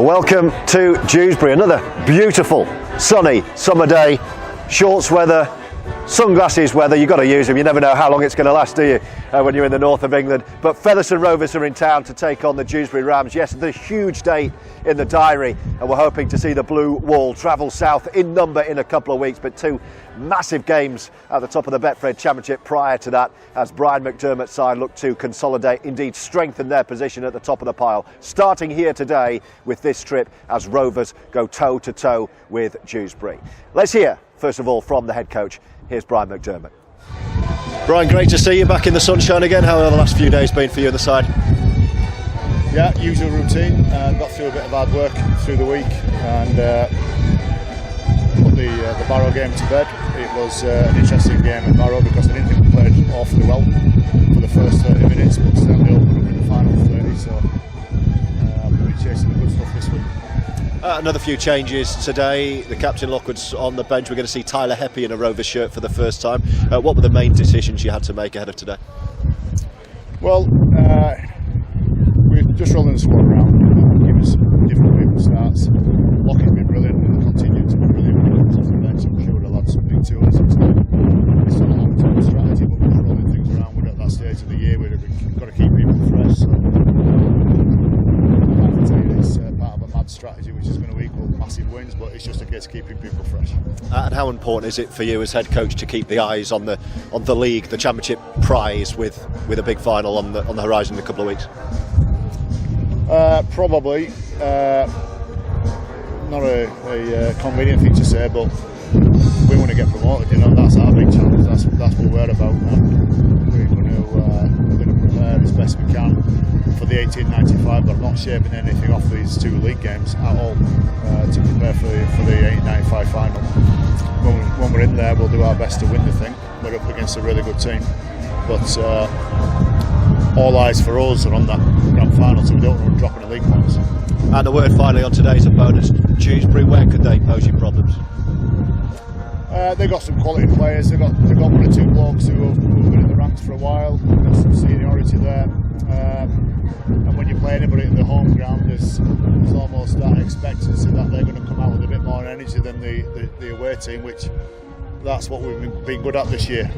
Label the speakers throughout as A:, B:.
A: Welcome to Dewsbury, another beautiful sunny summer day, shorts weather, sunglasses weather. You've got to use them, you never know how long it's going to last, do you, when you're in the north of England. But Featherstone Rovers are in town to take on the Dewsbury Rams. Yes, the huge date in the diary, and we're hoping to see the Blue Wall travel south in number in a couple of weeks, but two massive games at the top of the Betfred Championship prior to that, as Brian McDermott's side look to consolidate, indeed strengthen their position at the top of the pile. Starting here today with this trip as Rovers go toe-to-toe with Dewsbury. Let's hear, first of all, from the head coach. Here's Brian McDermott. Brian, great to see you back in the sunshine again. How have the last few days been for you on the side?
B: Yeah, usual routine. Got through a bit of hard work through the week and put the Barrow game to bed. It was an interesting game at Barrow because I didn't think we played awfully well for the first 30 minutes, but certainly opened up in the final 30, so we'll be chasing the good stuff this week.
A: Another few changes today. The captain Lockwood's on the bench. We're going to see Tyler Heppy in a Rovers shirt for the first time. What were the main decisions you had to make ahead of today?
B: Well, we're just rolling the squad around, give us different people starts. Lockie's been brilliant and will continue to be brilliant when he comes off the bench. I'm sure he'll add something to us. It's not a long-term strategy, but we're just rolling things around. We're at that stage of the year where we've got to keep people fresh. So, I can tell you it's part of a mad strategy which is going to equal massive wins, but it's just a case of keeping people fresh.
A: And how important is it for you as head coach to keep the eyes on the league, the championship prize, with a big final on the horizon in a couple of weeks?
B: Probably not a convenient thing to say, but we want to get promoted. You know, that's our big challenge. That's what we're about, and we're going to prepare as best we can for the 1895. But I'm not shaving anything off these two league games at all to prepare for the 1895 final. When we're in there, we'll do our best to win the thing. We're up against a really good team, but all eyes for us are on that grand final, so we don't want to drop any league points.
A: And the word finally on today's opponents, Dewsbury. Where could they pose you problems?
B: They've got some quality players. They've got one or two blokes who have been in the ranks for a while. They've got some seniority there. And when you play anybody at the home ground, there's almost that expectancy that they're going to come out with a bit more energy than the away team, which that's what we've been good at this year.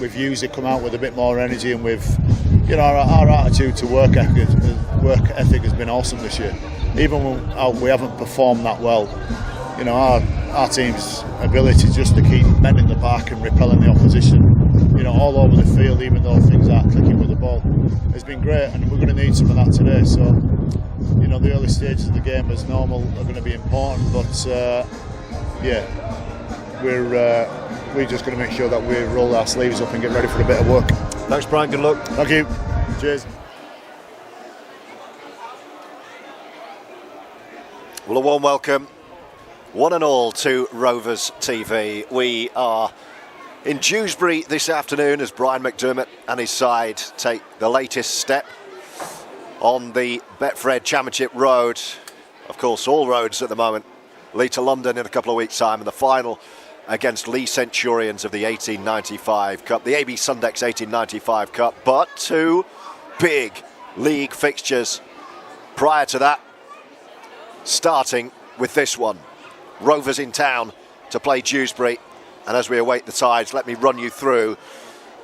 B: We've usually come out with a bit more energy, and our attitude to work ethic has been awesome this year. Even when we haven't performed that well, you know, our team's ability just to keep bending the park and repelling the opposition, you know, all over the field, even though things aren't clicking with the ball, has been great, and we're going to need some of that today. So, you know, the early stages of the game as normal are going to be important, but we're just going to make sure that we roll our sleeves up and get ready for a bit of work.
A: Thanks, Brian. Good luck.
B: Thank you. Cheers.
A: Well, a warm welcome, one and all, to Rovers TV. We are in Dewsbury this afternoon as Brian McDermott and his side take the latest step on the Betfred Championship road. Of course, all roads at the moment lead to London in a couple of weeks' time, and the final against Lee Centurions of the 1895 Cup, the AB Sundex 1895 Cup. But two big league fixtures prior to that, starting with this one. Rovers in town to play Dewsbury, and as we await the sides, let me run you through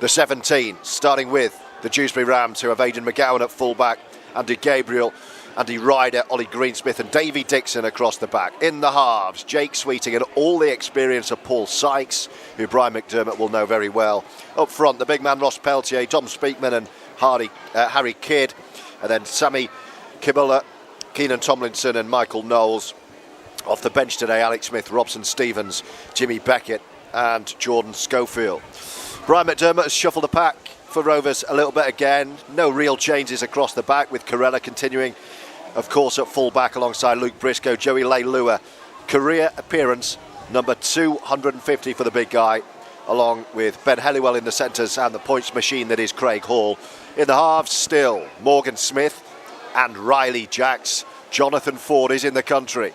A: the 17, starting with the Dewsbury Rams, who have Aidan McGowan at fullback, Andy Gabriel, Andy Ryder, Ollie Greensmith and Davy Dixon across the back. In the halves, Jake Sweeting and all the experience of Paul Sykes, who Brian McDermott will know very well. Up front, the big man Ross Peltier, Tom Speakman and Harry Kidd. And then Sammy Kibulla, Keenan Tomlinson and Michael Knowles. Off the bench today, Alex Smith, Robson Stevens, Jimmy Beckett and Jordan Schofield. Brian McDermott has shuffled the pack for Rovers a little bit again. No real changes across the back, with Corella continuing, of course, at full back alongside Luke Briscoe. Joey Leilua, career appearance number 250 for the big guy, along with Ben Helliwell in the centres and the points machine that is Craig Hall. In the halves, still Morgan Smith and Riley Jacks. Jonathan Ford is in the country,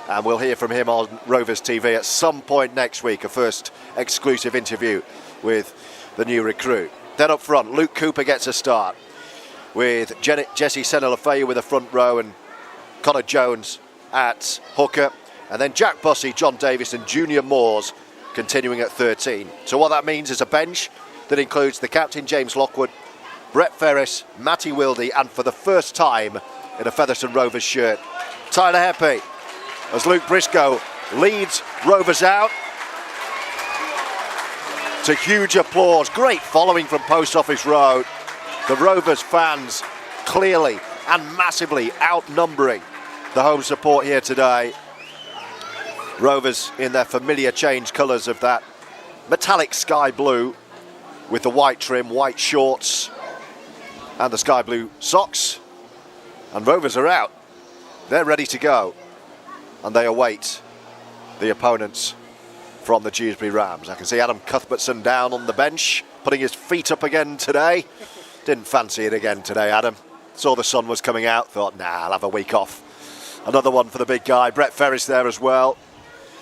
A: and we'll hear from him on Rovers TV at some point next week, a first exclusive interview with the new recruit. Then up front, Luke Cooper gets a start, with Jesse Senna-Lafayette with a front row, and Connor Jones at hooker, and then Jack Bussey, John Davis and Junior Moores continuing at 13. So what that means is a bench that includes the captain James Lockwood, Brett Ferris, Matty Wildy, and for the first time in a Featherstone Rovers shirt, Tyler Heppey, as Luke Briscoe leads Rovers out to huge applause. Great following from Post Office Road. The Rovers fans clearly and massively outnumbering the home support here today. Rovers in their familiar change colours of that metallic sky blue with the white trim, white shorts and the sky blue socks. And Rovers are out. They're ready to go. And they await the opponents from the Dewsbury Rams. I can see Adam Cuthbertson down on the bench, putting his feet up again today. Didn't fancy it again today, Adam. Saw the sun was coming out, thought, nah, I'll have a week off. Another one for the big guy. Brett Ferris there as well.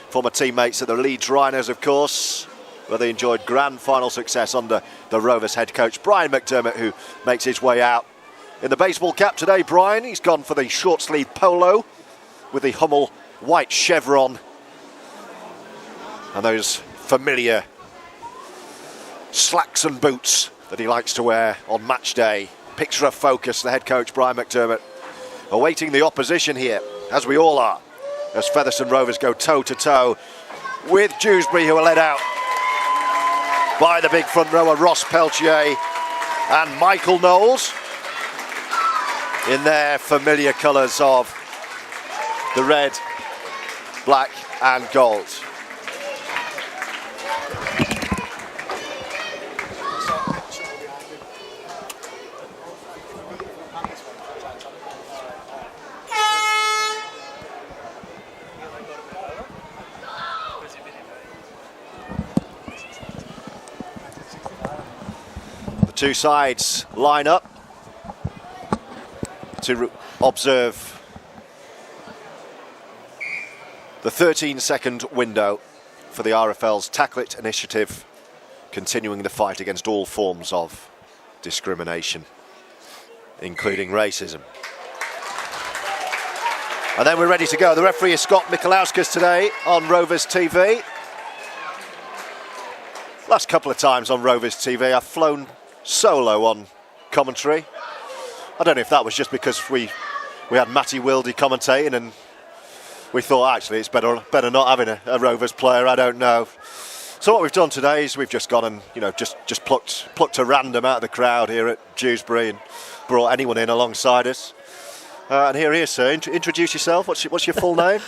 A: Former teammates at the Leeds Rhinos, of course, where they enjoyed grand final success under the Rovers head coach, Brian McDermott, who makes his way out in the baseball cap today. Brian, he's gone for the short sleeve polo with the Hummel white chevron and those familiar slacks and boots that he likes to wear on match day. Picture of focus, the head coach Brian McDermott awaiting the opposition here, as we all are, as Featherstone Rovers go toe to toe with Dewsbury, who are led out by the big front rower Ross Peltier and Michael Knowles in their familiar colours of the red, black and gold. The two sides line up to observe the 13-second window for the RFL's Tackle It initiative, continuing the fight against all forms of discrimination, including racism. And then we're ready to go. The referee is Scott Mikalauskas today on Rovers TV. Last couple of times on Rovers TV, I've flown solo on commentary. I don't know if that was just because we had Matty Wildy commentating and we thought actually it's better not having a Rovers player. I don't know. So what we've done today is we've just gone and just plucked a random out of the crowd here at Dewsbury and brought anyone in alongside us. And here he is, sir. Introduce yourself. What's your full name?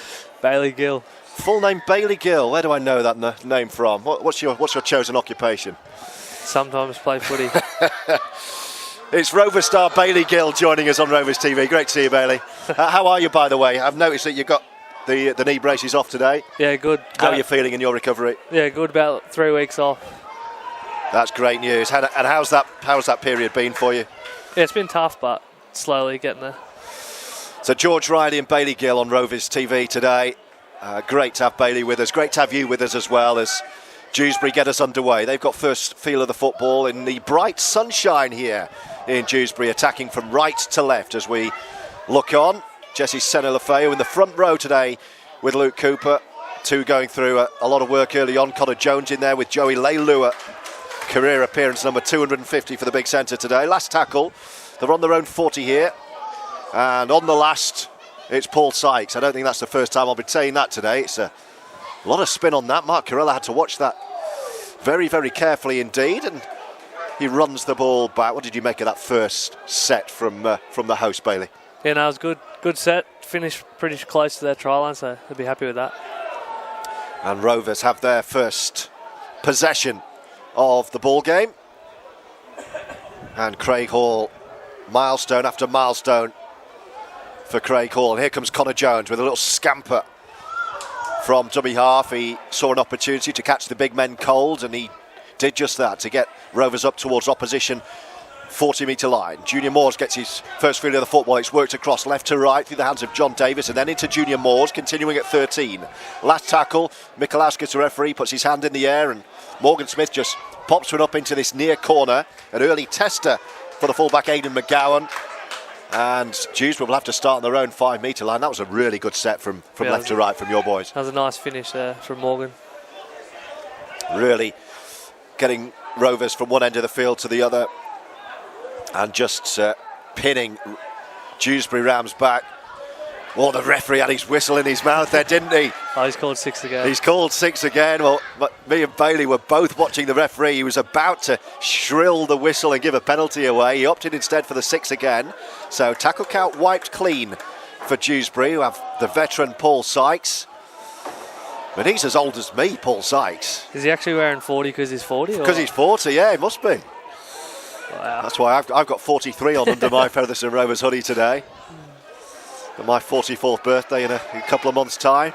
C: Bailey Gill.
A: Full name Bailey Gill. Where do I know that name from? What's your chosen occupation?
C: Sometimes play footy.
A: It's Rovers star Bailey Gill joining us on Rovers TV. Great to see you, Bailey. How are you, by the way? I've noticed that you got the knee braces off today.
C: Yeah, good.
A: How are you feeling in your recovery?
C: Yeah, good. About 3 weeks off.
A: That's great news. And how's that period been for you?
C: Yeah, it's been tough, but slowly getting there.
A: So George Riley and Bailey Gill on Rovers TV today. Great to have Bailey with us. Great to have you with us as well as Dewsbury get us underway. They've got first feel of the football in the bright sunshine here in Dewsbury, attacking from right to left as we look on. Jesse Senna-Lafayette in the front row today with Luke Cooper. Two going through a lot of work early on. Connor Jones in there with Joey Leilua. Career appearance number 250 for the big centre today. Last tackle, they're on their own 40 here. And on the last, it's Paul Sykes. I don't think that's the first time I'll be saying that today. It's a lot of spin on that. Mark Carella had to watch that very, very carefully indeed. And he runs the ball back. What did you make of that first set from the host, Bailey?
C: Yeah, no, it was good. Good set. Finished pretty close to their try line, so they'll be happy with that.
A: And Rovers have their first possession of the ball game. And Craig Hall, milestone after milestone for Craig Hall. And here comes Connor Jones with a little scamper from dummy half. He saw an opportunity to catch the big men cold, and he did just that to get Rovers up towards opposition 40-metre line. Junior Moores gets his first feel of the football. It's worked across left to right through the hands of John Davis and then into Junior Moores, continuing at 13. Last tackle, Mikalauskas, the referee, puts his hand in the air and Morgan Smith just pops one up into this near corner. An early tester for the fullback Aidan McGowan. And Dewsbury will have to start on their own 5-metre line. That was a really good set from left to right from your boys.
C: That was a nice finish there from Morgan.
A: Really getting Rovers from one end of the field to the other and just pinning Dewsbury Rams back. Oh, the referee had his whistle in his mouth there, didn't he?
C: Oh, he's called 6 again.
A: He's called 6 again. Well, but me and Bailey were both watching the referee. He was about to shrill the whistle and give a penalty away. He opted instead for the 6 again. So tackle count wiped clean for Dewsbury, who have the veteran Paul Sykes. But he's as old as me, Paul Sykes.
C: Is he actually wearing 40 because he's 40?
A: Because he's 40, yeah, he must be.
C: Wow.
A: That's why I've got 43 on under my Featherstone Rovers hoodie today. Got my 44th birthday in a couple of months' time.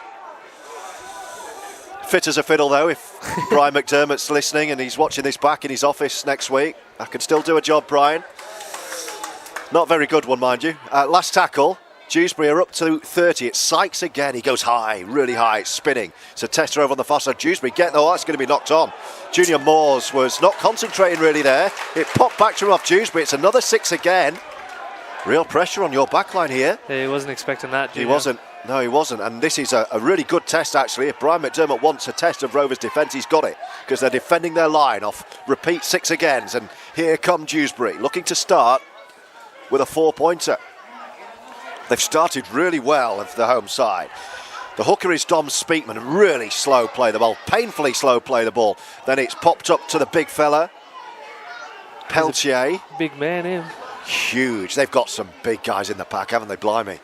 A: Fit as a fiddle, though, if Brian McDermott's listening and he's watching this back in his office next week. I can still do a job, Brian. Not a very good one, mind you. Last tackle. Dewsbury are up to 30. It's Sykes again. He goes high, really high. It's spinning. It's a tester over on the far side. Dewsbury that's going to be knocked on. Junior Moores was not concentrating really there. It popped back to him off Dewsbury. It's another 6 again. Real pressure on your backline here.
C: Yeah, he wasn't expecting that, Junior.
A: He wasn't. No, he wasn't. And this is a really good test, actually. If Brian McDermott wants a test of Rovers' defence, he's got it. Because they're defending their line off repeat 6 agains. And here come Dewsbury, looking to start with a 4-pointer. They've started really well of the home side. The hooker is Dom Speakman, really slow play the ball, painfully slow play the ball. Then it's popped up to the big fella, Peltier.
C: Big man, him.
A: Huge. They've got some big guys in the pack, haven't they, blimey?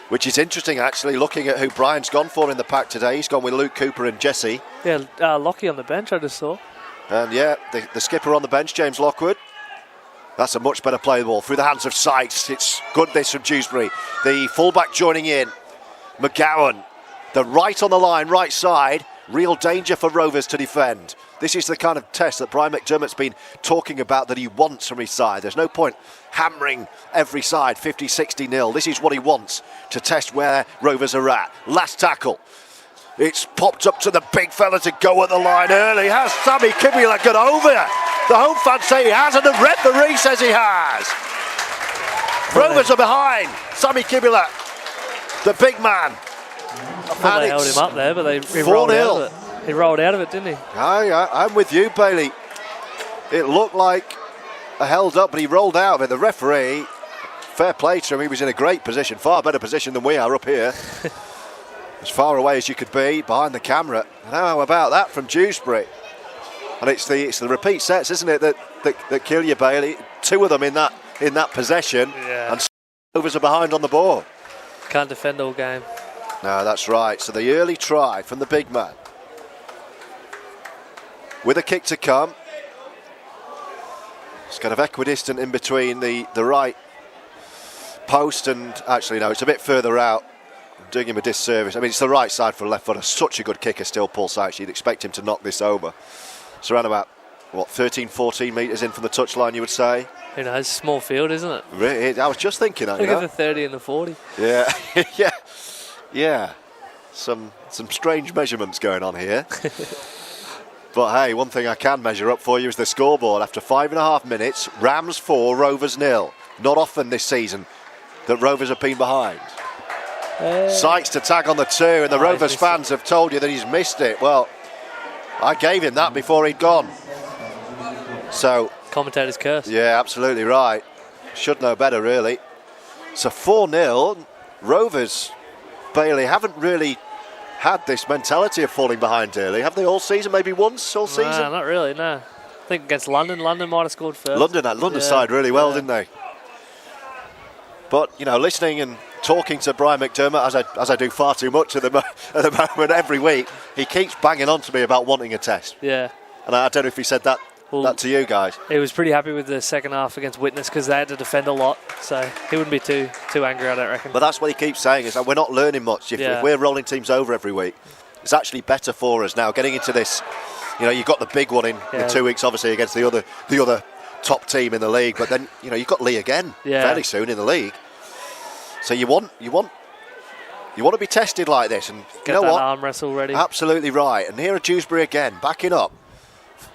A: Which is interesting, actually, looking at who Brian's gone for in the pack today. He's gone with Luke Cooper and Jesse.
C: Yeah, Lockie on the bench, I just saw.
A: And yeah, the skipper on the bench, James Lockwood. That's a much better play the ball through the hands of Sykes. It's good this from Dewsbury. The fullback joining in. McGowan. The right on the line, right side. Real danger for Rovers to defend. This is the kind of test that Brian McDermott's been talking about that he wants from his side. There's no point hammering every side 50-60-0. This is what he wants to test where Rovers are at. Last tackle. It's popped up to the big fella to go at the line early. Has Sammy Kibula got over? The home fans say he has, and the referee says he has. Rovers are behind. Sammy Kibula, the big man.
C: I thought they held him up there, but he rolled out of it. He rolled out of it, didn't he?
A: I'm with you, Bailey. It looked like a held up, but he rolled out of it. The referee, fair play to him. He was in a great position, far better position than we are up here. As far away as you could be behind the camera. And how about that from Dewsbury? And it's the repeat sets, isn't it, that kill you, Bailey? 2 of them in that possession,
C: yeah.
A: And Rovers are behind on the ball.
C: Can't defend all game.
A: No, that's right. So the early try from the big man. With a kick to come. It's kind of equidistant in between the right post and... Actually, no, it's a bit further out. I'm doing him a disservice. I mean, it's the right side for a left footer. Such a good kicker still, Paul Sykes. You'd expect him to knock this over. It's around about, 13, 14 metres in from the touchline, you would say?
C: Who knows? Small field, isn't it?
A: Really, I was just thinking that.
C: Look at the 30 and the 40.
A: Yeah, yeah. Some strange measurements going on here. But hey, one thing I can measure up for you is the scoreboard. After 5.5 minutes, Rams 4, Rovers 0. Not often this season that Rovers have been behind. Sykes to tag on the 2, and the Rovers fans have told you that he's missed it. Well, I gave him that before he'd gone. So...
C: Commentator's curse.
A: Yeah, absolutely right. Should know better, really. So 4-0. Rovers, Bailey, haven't really had this mentality of falling behind early, have they, all season? Maybe once all season?
C: No, not really, no. I think against London might have scored first.
A: London side really well, didn't they? But, listening and talking to Brian McDermott, as I do far too much at the moment every week, he keeps banging on to me about wanting a test.
C: Yeah.
A: And I don't know if he said that to you guys.
C: He was pretty happy with the second half against Witness because they had to defend a lot, so he wouldn't be too angry, I don't reckon. But
A: that's what he keeps saying, is that we're not learning much. If we're rolling teams over every week, it's actually better for us now. Getting into this, you've got the big one in 2 weeks, obviously, against the other top team in the league, but then you've got Lee again fairly soon in the league. So you want to be tested like this, and
C: you know what? Arm wrestle ready.
A: Absolutely right. And here are Dewsbury again, backing up.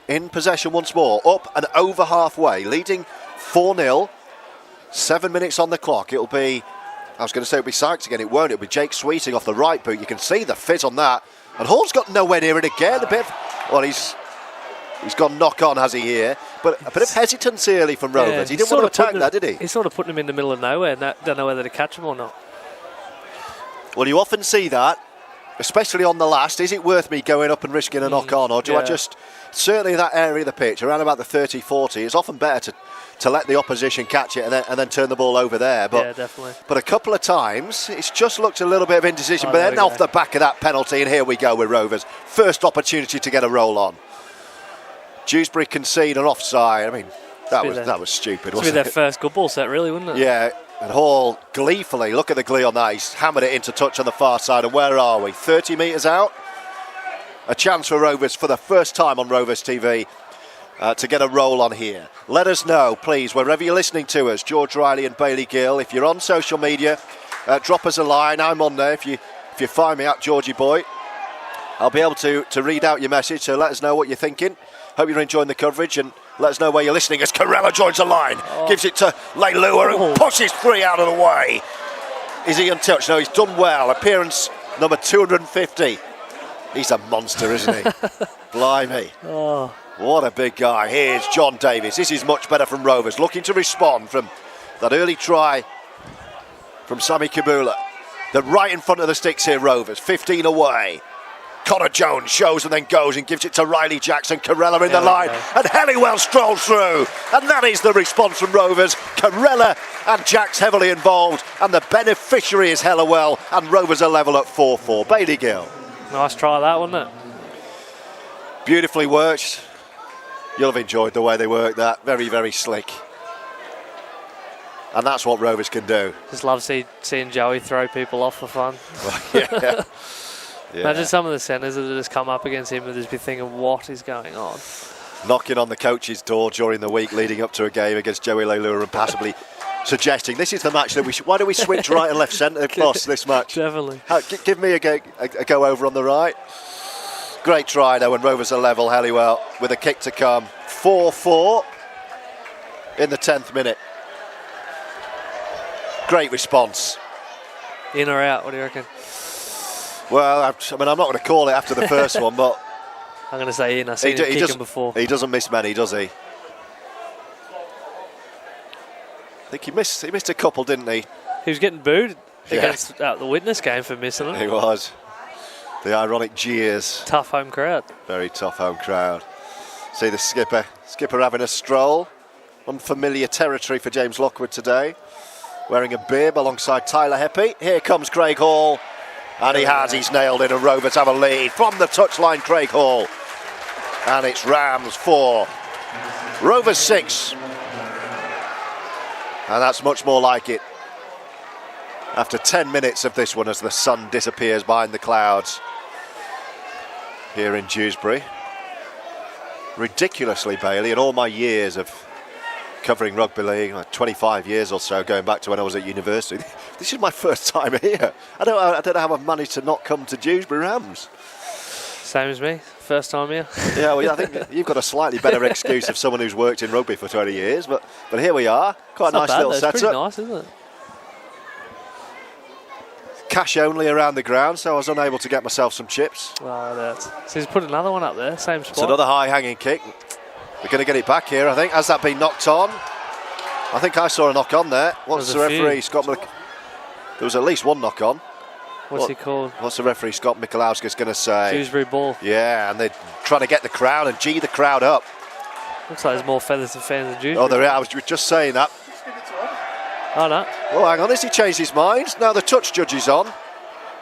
A: In possession once more, up and over halfway, leading 4-0. 7 minutes on the clock. It'll be, I was going to say it'll be Sykes again. It won't. It'll be Jake Sweeting off the right boot. You can see the fizz on that. And Hall's got nowhere near it again. Well, he's gone knock on, has he here? But a bit of hesitance early from Rovers.
C: Yeah,
A: he didn't want to attack that, did he?
C: He's sort of putting him in the middle of nowhere and don't know whether to catch him or not.
A: Well, you often see that, especially on the last. Is it worth me going up and risking a knock on, or do I just, certainly that area of the pitch, around about the 30-40, it's often better to let the opposition catch it and then turn the ball over there. But,
C: yeah, definitely.
A: But a couple of times, it's just looked a little bit of indecision. But then off the back of that penalty, and here we go with Rovers. First opportunity to get a roll on. Dewsbury concede an offside. I mean, that was stupid, wasn't it?
C: It would be their first good ball set, really, wouldn't it?
A: Yeah. And Hall gleefully, look at the glee on that, he's hammered it into touch on the far side. And where are we? 30 metres out? A chance for Rovers for the first time on Rovers TV to get a roll on here. Let us know, please, wherever you're listening to us, George Riley and Bailey Gill. If you're on social media, drop us a line. I'm on there. If you find me at Georgie Boy, I'll be able to read out your message. So let us know what you're thinking. Hope you're enjoying the coverage, and let us know where you're listening as Corella joins the line. Gives it to Leilua, who pushes 3 out of the way. Is he untouched? No, he's done well. Appearance number 250. He's a monster, isn't he? Blimey. What a big guy. Here's John Davis. This is much better from Rovers. Looking to respond from that early try from Sammy Kabula. They're right in front of the sticks here, Rovers. 15 away. Connor Jones shows and then goes and gives it to Riley Jackson. Corella in the line, and Helliwell strolls through. And that is the response from Rovers. Corella and Jack's heavily involved, and the beneficiary is Helliwell, and Rovers are level at 4-4. Bailey Gill.
C: Nice try that, wasn't it?
A: Beautifully worked. You'll have enjoyed the way they worked that. Very, very slick. And that's what Rovers can do.
C: Just love seeing Joey throw people off for fun.
A: Yeah. Yeah.
C: Imagine some of the centres that have just come up against him and just be thinking, what is going on?
A: Knocking on the coach's door during the week leading up to a game against Joey Leilua and possibly suggesting this is the match that why do we switch right and left centre plus this match?
C: Definitely.
A: Give me a go over on the right. Great try though, and Rovers are level. Helliwell with a kick to come. 4-4 in the 10th minute. Great response.
C: In or out, what do you reckon?
A: Well, I'm not going to call it after the first one, but
C: I'm going to say in. I've seen him kick him before.
A: He doesn't miss many, does he? I think he missed a couple, didn't he?
C: He was getting booed against the witness game for missing it.
A: He was. The ironic jeers.
C: Tough home crowd.
A: Very tough home crowd. See the skipper having a stroll. Unfamiliar territory for James Lockwood today. Wearing a bib alongside Tyler Heppy. Here comes Craig Hall. And he's nailed it, and Rovers have a lead from the touchline, Craig Hall. And it's Rams 4, Rovers 6. And that's much more like it after 10 minutes of this one as the sun disappears behind the clouds here in Dewsbury. Ridiculously, Bailey, in all my years of covering rugby league, like 25 years or so, going back to when I was at university. This is my first time here. I don't know how I've managed to not come to Dewsbury Rams.
C: Same as me, first time here.
A: Yeah, well, I think you've got a slightly better excuse of someone who's worked in rugby for 20 years, but here we are. Quite a nice little setup.
C: It's pretty nice, isn't it?
A: Cash only around the ground, so I was unable to get myself some chips.
C: So he's put another one up there, same spot.
A: It's another high-hanging kick. We're going to get it back here, I think. Has that been knocked on? I think I saw a knock on there. What's the referee, Scott? There was at least one knock on.
C: What's he called?
A: What's the referee, Scott Michalowski's going to say?
C: Dewsbury ball.
A: Yeah, and they're trying to get the crowd and G the crowd up.
C: Looks like there's more Featherstone fans than Dewsbury.
A: Oh, there is. I was just saying that.
C: Oh, no.
A: Oh, hang on. Has he changed his mind? Now the touch judge is on.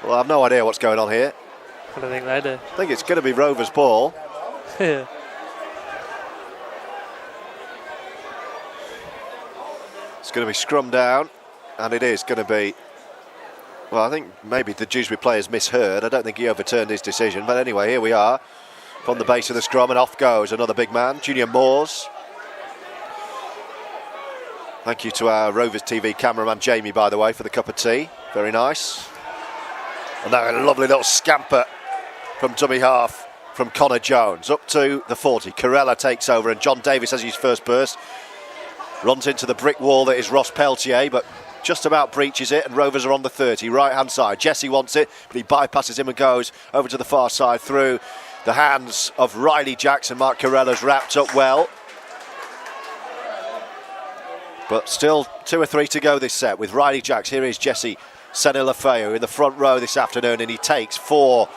A: Well, I have no idea what's going on here.
C: What do you think they do?
A: I think it's going to be Rovers' ball.
C: Yeah.
A: It's going to be scrum down, and it is going to be. Well, I think maybe the Dewsbury players misheard. I don't think he overturned his decision, but anyway, here we are from the base of the scrum, and off goes another big man, Junior Moores. Thank you to our Rovers TV cameraman Jamie, by the way, for the cup of tea. Very nice. And now a lovely little scamper from dummy half from Connor Jones up to the 40. Corella takes over, and John Davis has his first burst. Runs into the brick wall that is Ross Peltier, but just about breaches it, and Rovers are on the 30, right-hand side. Jesse wants it, but he bypasses him and goes over to the far side through the hands of Riley Jackson. Mark Carella's wrapped up well. But still 2 or 3 to go this set with Riley Jacks. Here is Jesse Senilafeu in the front row this afternoon, and he takes 4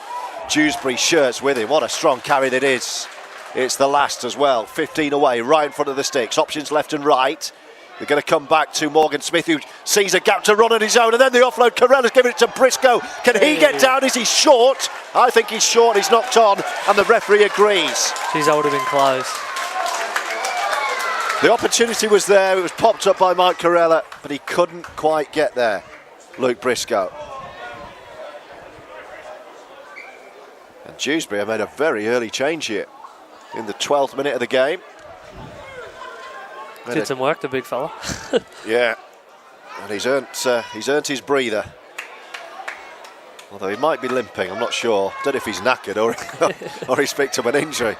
A: Dewsbury shirts with him. What a strong carry that is. It's the last as well. 15 away, right in front of the sticks. Options left and right. They're going to come back to Morgan Smith, who sees a gap to run on his own, and then the offload. Carella's giving it to Briscoe. Can he get down? Is he short? I think he's short. He's knocked on, and the referee agrees.
C: Geez, that would have been close.
A: The opportunity was there. It was popped up by Mike Carella, but he couldn't quite get there. Luke Briscoe. And Dewsbury have made a very early change here in the 12th minute of the game.
C: Did some work, the big fella.
A: Yeah, and he's earned his breather. Although he might be limping, I'm not sure. Don't know if he's knackered or he's picked up an injury.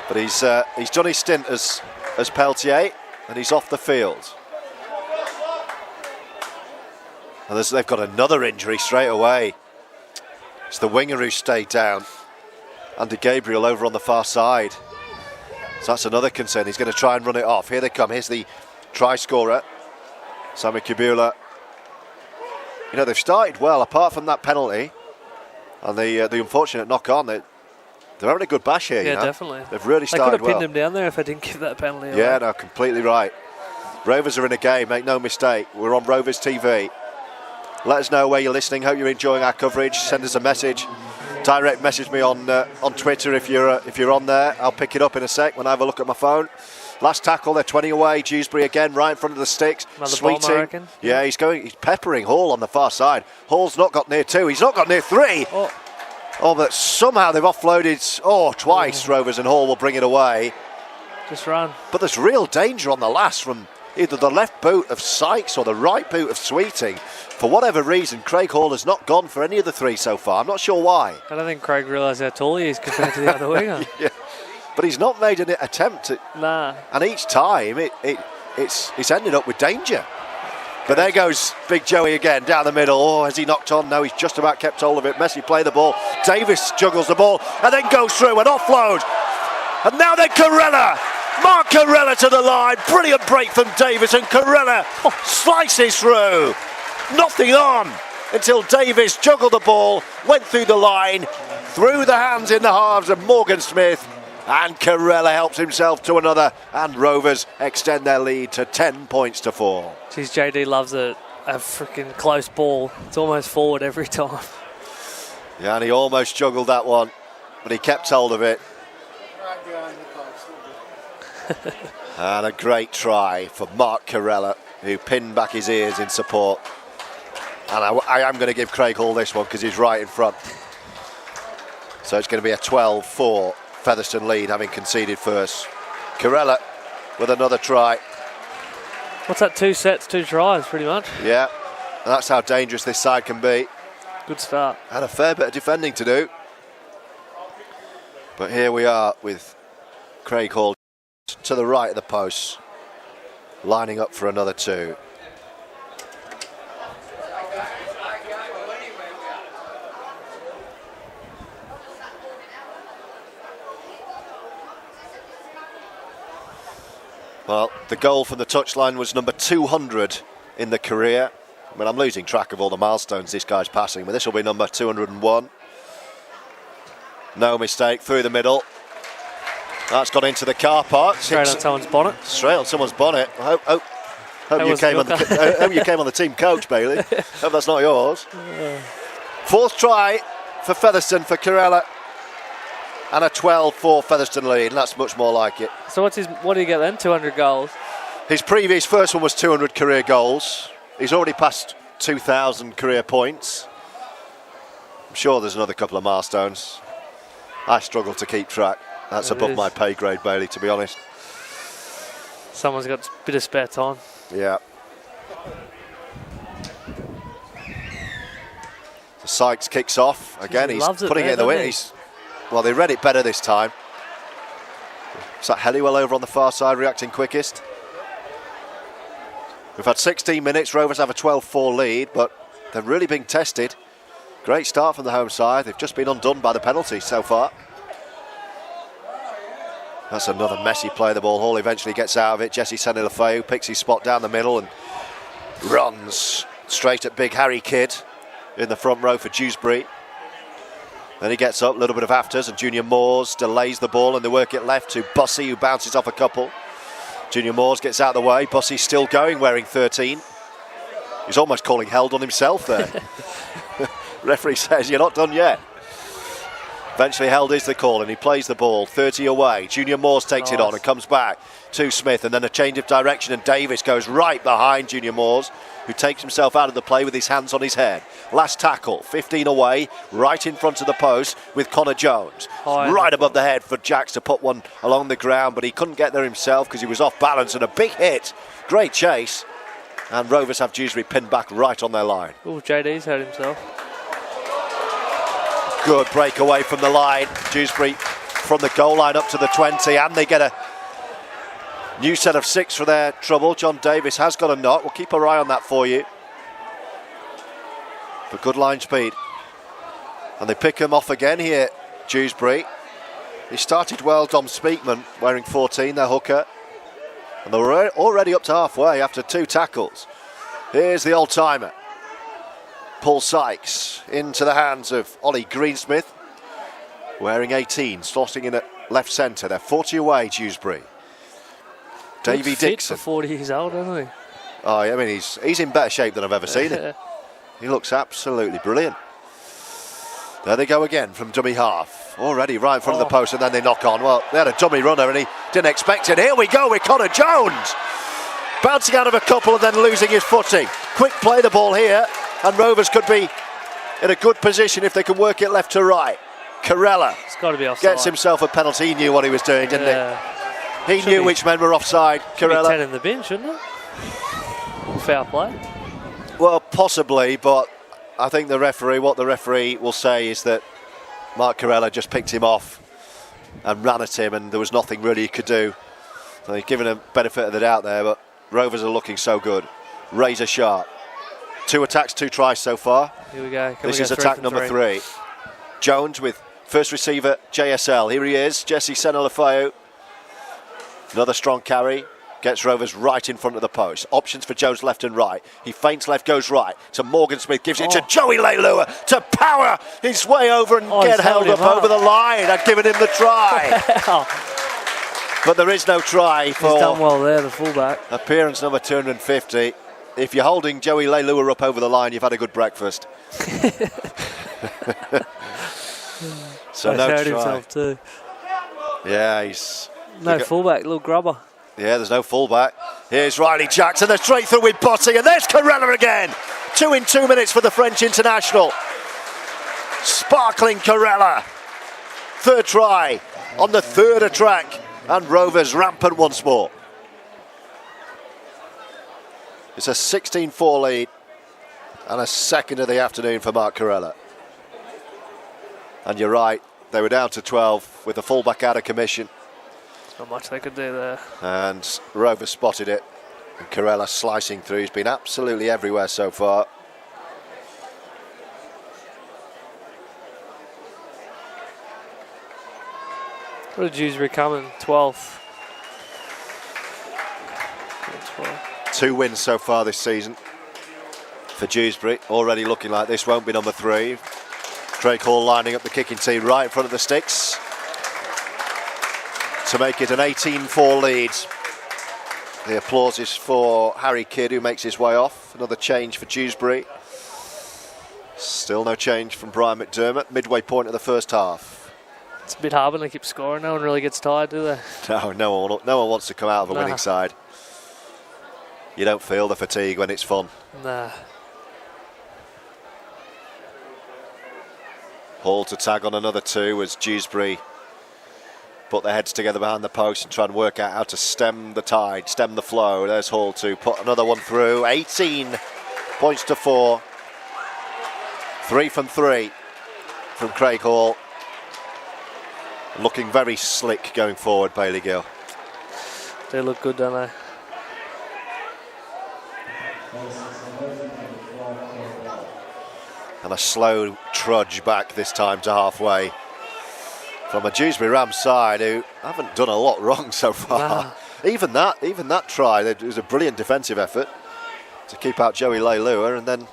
A: But he's done his stint as Peltier, and he's off the field. And they've got another injury straight away. It's the winger who stayed down, Andy Gabriel over on the far side. So that's another concern. He's going to try and run it off. Here they come. Here's the try scorer, Sami Kubula. You know, they've started well, apart from that penalty and the unfortunate knock on. They're having a good bash here.
C: Yeah,
A: you know?
C: definitely.
A: They've really started well.
C: They could have pinned him down there if I didn't give that penalty away.
A: Yeah, no, completely right. Rovers are in a game, make no mistake. We're on Rovers TV. Let us know where you're listening. Hope you're enjoying our coverage. Send us a message. Direct message me on Twitter if you're on there. I'll pick it up in a sec when I have a look at my phone. Last tackle, they're 20 away. Dewsbury again, right in front of the sticks.
C: Another
A: Sweeting.
C: bomb, I reckon.
A: Yeah, he's peppering Hall on the far side. Hall's not got near 2. He's not got near 3. Oh, but somehow they've offloaded. Twice. Rovers, and Hall will bring it away.
C: Just run.
A: But there's real danger on the last from either the left boot of Sykes or the right boot of Sweeting. For whatever reason, Craig Hall has not gone for any of the 3 so far. I'm not sure why.
C: I don't think Craig realised how tall he is compared to the other winger.
A: Yeah. But he's not made an attempt.
C: Nah.
A: And each time, it's ended up with danger. But there goes Big Joey again, down the middle. Oh, has he knocked on? No, he's just about kept hold of it. Messi play the ball. Davis juggles the ball and then goes through an offload. And now then Carella. Mark Carella to the line. Brilliant break from Davis, and Carella slices through. Nothing on until Davis juggled the ball, went through the line, through the hands in the halves of Morgan Smith, and Carella helps himself to another, and Rovers extend their lead to 10 points to 4.
C: Geez, JD loves a freaking close ball. It's almost forward every time.
A: Yeah, and he almost juggled that one, but he kept hold of it. And a great try for Mark Carella, who pinned back his ears in support. And I am going to give Craig Hall this one because he's right in front. So it's going to be a 12-4 Featherstone lead, having conceded first. Carella with another try.
C: What's that? 2 sets, 2 tries, pretty much.
A: Yeah, and that's how dangerous this side can be.
C: Good start.
A: And a fair bit of defending to do. But here we are with Craig Hall to the right of the post, lining up for another 2. Well, the goal from the touchline was number 200 in the career. I mean, I'm losing track of all the milestones this guy's passing, but this will be number 201. No mistake, through the middle. That's gone into the car park.
C: Straight on someone's bonnet.
A: Straight on someone's bonnet. I hope you came on the team coach, Bailey. Hope that's not yours. 4th try for Featherstone for Carella. And a 12-4 Featherstone lead, and that's much more like it.
C: So what do you get then? 200 goals?
A: His previous first one was 200 career goals. He's already passed 2,000 career points. I'm sure there's another couple of milestones. I struggle to keep track. That's above my pay grade, Bailey, to be honest.
C: Someone's got a bit of spare time.
A: Yeah. So Sykes kicks off. Again, he's putting it in the wind. Well, they read it better this time. Is that Helliwell over on the far side reacting quickest? We've had 16 minutes. Rovers have a 12-4 lead, but they're really being tested. Great start from the home side. They've just been undone by the penalty so far. That's another messy play. The ball. Hall eventually gets out of it. Jesse Senilafeu picks his spot down the middle and runs straight at big Harry Kidd in the front row for Dewsbury. Then he gets up, a little bit of afters, and Junior Moores delays the ball, and they work it left to Bussey, who bounces off a couple. Junior Moores gets out of the way. Bussey's still going, wearing 13. He's almost calling held on himself there. Referee says, you're not done yet. Eventually held is the call, and he plays the ball 30 away. Junior Moores takes it on and comes back to Smith, and then a change of direction, and Davis goes right behind Junior Moores, who takes himself out of the play with his hands on his head. Last tackle, 15 away, right in front of the post with Connor Jones. Right above the head for Jacks to put one along the ground, but he couldn't get there himself because he was off balance, and a big hit. Great chase, and Rovers have Dewsbury pinned back right on their line.
C: Oh, JD's hurt himself.
A: Good breakaway from the line. Dewsbury from the goal line up to the 20, and they get a new set of 6 for their trouble. John Davis has got a knock. We'll keep our eye on that for you. But good line speed. And they pick him off again here, Dewsbury. He started well, Dom Speakman, wearing 14, their hooker. And they're already up to halfway after 2 tackles. Here's the old-timer. Paul Sykes into the hands of Ollie Greensmith, wearing 18, slotting in at left centre. They're 40 away, Dewsbury. Davy Dixon.
C: For 40 years old, isn't he?
A: Oh, I mean, he's in better shape than I've ever seen him. He looks absolutely brilliant. There they go again from dummy half. Already right in front of the post, and then they knock on. Well, they had a dummy runner, and he didn't expect it. Here we go with Connor Jones. Bouncing out of a couple and then losing his footing. Quick play the ball here, and Rovers could be in a good position if they can work it left to right. Carella
C: It's got to be offside.
A: gets himself a penalty. He knew what he was doing, didn't he? He knew which men were offside. Carella.
C: 10 in the bin, shouldn't it? Foul play.
A: Well, possibly, but I think what the referee will say is that Mark Carella just picked him off and ran at him, and there was nothing really he could do. So he's given him benefit of the doubt there, but Rovers are looking so good. Razor sharp. 2 attacks, 2 tries so far.
C: Here we go.
A: This is attack number 3. Jones with first receiver, JSL. Here he is, Jesse Senilafeu. Another strong carry. Gets Rovers right in front of the post. Options for Jones left and right. He feints left, goes right to Morgan Smith, gives it to Joey Leilua to power his way over and get held up over the line. I'd given him the try. But there is no try for...
C: He's done well there, the fullback.
A: Appearance number 250. If you're holding Joey Leilua up over the line, you've had a good breakfast. So no try.
C: Himself too.
A: Yeah, he's...
C: No fullback, little grubber.
A: Yeah, there's no fullback. Here's Riley Jackson. They're straight through with Bussey, and there's Carella again. 2 in 2 minutes for the French international. Sparkling Carella. 3rd try on the 3rd attack, and Rovers rampant once more. It's a 16-4 lead and a second of the afternoon for Mark Carella. And you're right, they were down to 12 with the fullback out of commission.
C: Not much they could do there.
A: And Rovers spotted it. And Carella slicing through. He's been absolutely everywhere so far.
C: What did Dewsbury come in? 12th.
A: 2 wins so far this season for Dewsbury. Already looking like this won't be number 3. Craig Hall lining up the kicking team right in front of the sticks to make it an 18-4 lead. The applause is for Harry Kidd, who makes his way off. Another change for Dewsbury. Still no change from Brian McDermott. Midway point of the first half.
C: It's a bit hard when they keep scoring. No one really gets tired, do they?
A: No one wants to come out of a winning side. You don't feel the fatigue when it's fun.
C: Nah.
A: Hall to tag on another 2 as Dewsbury put their heads together behind the post and try and work out how to stem the tide, stem the flow. There's Hall to put another one through. 18 points to 4. 3 from 3 from Craig Hall. Looking very slick going forward, Bailey Gill.
C: They look good, don't they?
A: And a slow trudge back this time to halfway from a Dewsbury Rams side who haven't done a lot wrong so far. Nah. Even that try, it was a brilliant defensive effort to keep out Joey Leilua, and then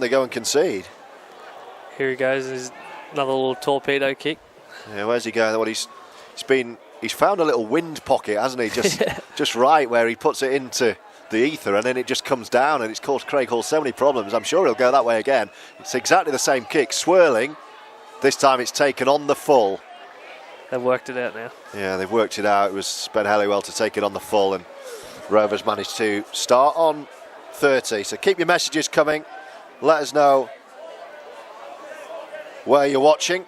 A: they go and concede.
C: Here he goes, there's another little torpedo kick.
A: Yeah, where's he going? Well, he's found a little wind pocket, hasn't he? Just right where he puts it into the ether, and then it just comes down, and it's caused Craig Hall so many problems. I'm sure he'll go that way again. It's exactly the same kick, swirling. This time it's taken on the full.
C: They've worked it out now.
A: Yeah, they've worked it out. It was Ben Helliwell to take it on the full, and Rovers managed to start on 30. So keep your messages coming. Let us know where you're watching.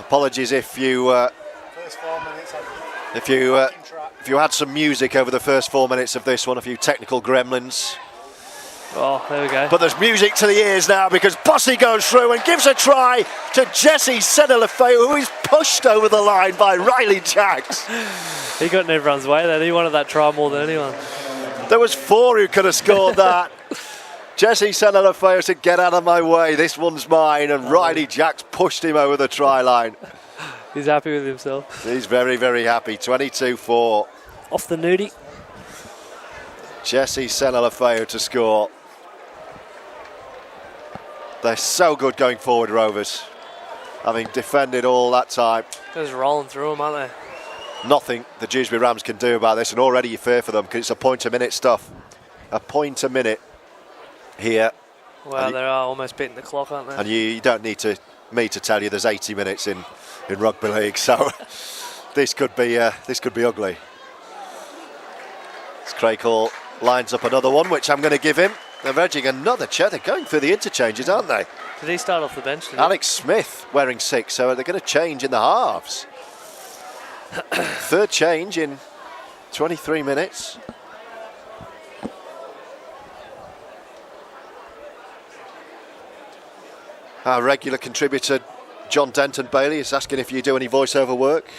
A: Apologies if you if you had some music over the first 4 minutes of this one, a few technical gremlins.
C: Oh, there we go.
A: But there's music to the ears now because Bossy goes through and gives a try to Jesse Senelafeu, who is pushed over the line by Riley Jacks.
C: He got in everyone's way there. He wanted that try more than anyone.
A: There was 4 who could have scored that. Jesse Senelafeu said, get out of my way, this one's mine, and Riley Jacks pushed him over the try line.
C: He's happy with himself.
A: He's very, very happy. 22-4.
C: Off the nudie.
A: Jesse Senelafeu to score. They're so good going forward, Rovers, having defended all that time.
C: They're just rolling through them, aren't they?
A: Nothing the Dewsbury Rams can do about this, and already you fear for them because it's a point a minute stuff. A point a minute here.
C: Well, they are almost beating the clock, aren't they?
A: And you don't need me to tell you there's 80 minutes in rugby league, so this could be ugly. As Craig Hall lines up another one, which I'm going to give him. They're edging another chair. They're going through the interchanges, aren't they?
C: Did he start off the bench?
A: Alex Smith wearing 6, so they're going to change in the halves. Third change in 23 minutes. Our regular contributor, John Denton Bailey, is asking if you do any voiceover work.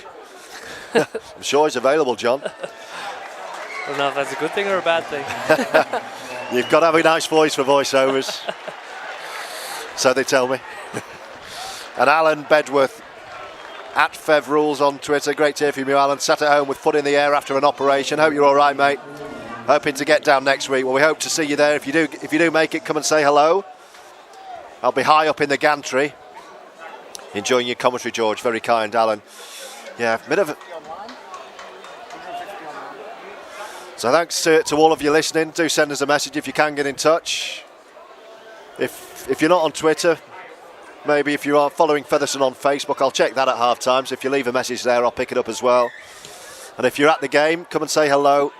A: I'm sure he's available, John.
C: I don't know if that's a good thing or a bad thing.
A: You've got to have a nice voice for voiceovers. So they tell me. And Alan Bedworth at Fev Rules on Twitter. Great to hear from you, Alan. Sat at home with foot in the air after an operation. Hope you're all right, mate. Hoping to get down next week. Well, we hope to see you there. If you do make it, come and say hello. I'll be high up in the gantry. Enjoying your commentary, George. Very kind, Alan. Yeah, bit of. So thanks to all of you listening. Do send us a message if you can get in touch. If you're not on Twitter, maybe if you are following Featherstone on Facebook, I'll check that at half time. So if you leave a message there, I'll pick it up as well. And if you're at the game, come and say hello.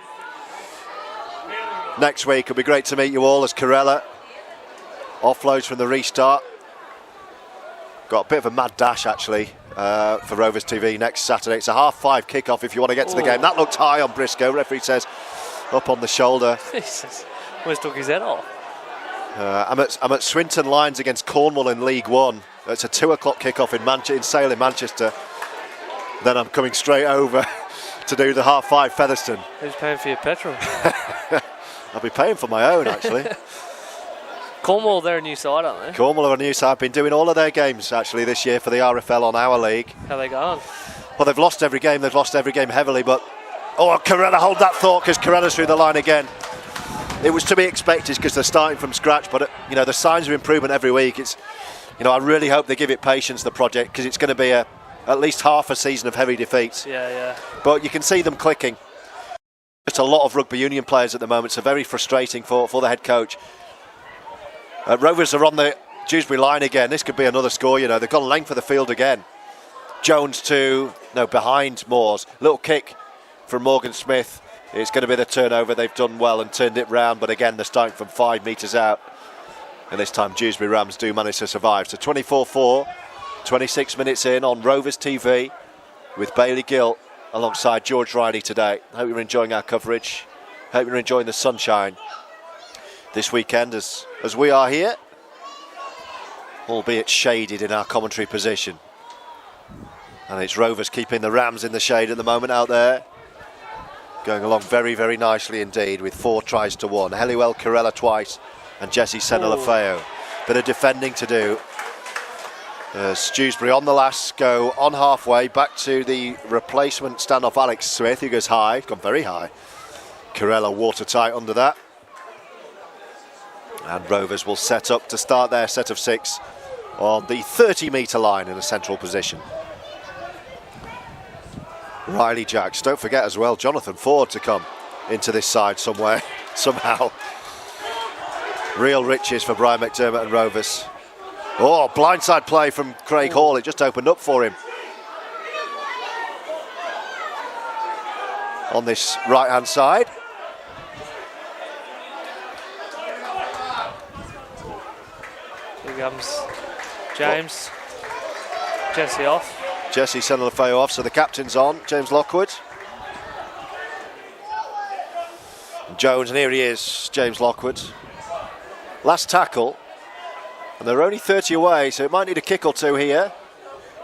A: Next week, it'll be great to meet you all as Corella offloads from the restart. Got a bit of a mad dash actually for Rovers TV next Saturday. It's a 5:30 kickoff if you want to get to the game. That looked high on Briscoe. Referee says up on the shoulder.
C: Jesus, almost took his head off.
A: I'm at Swinton Lions against Cornwall in League One. It's a 2 o'clock kickoff in Sale in Manchester. Then I'm coming straight over to do the 5:30 Featherstone.
C: Who's paying for your petrol?
A: I'll be paying for my own actually.
C: Cornwall, they're a new side, aren't they?
A: Cornwall are a new side. Been doing all of their games actually this year for the RFL on our league.
C: How they going?
A: Well, they've lost every game. They've lost every game heavily, but Corella, hold that thought because Corella's through the line again. It was to be expected because they're starting from scratch, but the signs of improvement every week. It's, I really hope they give it patience, the project, because it's going to be at least half a season of heavy defeats.
C: Yeah.
A: But you can see them clicking. It's a lot of rugby union players at the moment, so very frustrating for the head coach. Rovers are on the Dewsbury line again. This could be another score, They've gone length of the field again. Jones behind Moores. Little kick from Morgan Smith. It's going to be the turnover. They've done well and turned it round, but again, they're starting from 5 metres out. And this time, Dewsbury Rams do manage to survive. So 24-4, 26 minutes in on Rovers TV with Bailey Gill alongside George Riley today. Hope you're enjoying our coverage. Hope you're enjoying the sunshine this weekend as we are here, albeit shaded in our commentary position. And it's Rovers keeping the Rams in the shade at the moment out there. Going along very, very nicely indeed with 4 tries to 1. Helliwell Corella twice and Jesse Senna-Lafeo. Bit of defending to do. Dewsbury on the last go, on halfway, back to the replacement standoff Alex Smith, who goes high, gone very high. Corella watertight under that. And Rovers will set up to start their set of 6 on the 30-metre line in a central position. Riley Jacks, don't forget as well, Jonathan Ford to come into this side somewhere, somehow. Real riches for Brian McDermott and Rovers. Oh, blindside play from Craig Hall, it just opened up for him. On this right-hand side.
C: Here comes James. Jesse off.
A: Jesse Senna-Lafeo off, so the captain's on, James Lockwood. And Jones, and here he is, James Lockwood. Last tackle, and they're only 30 away, so it might need a kick or two here.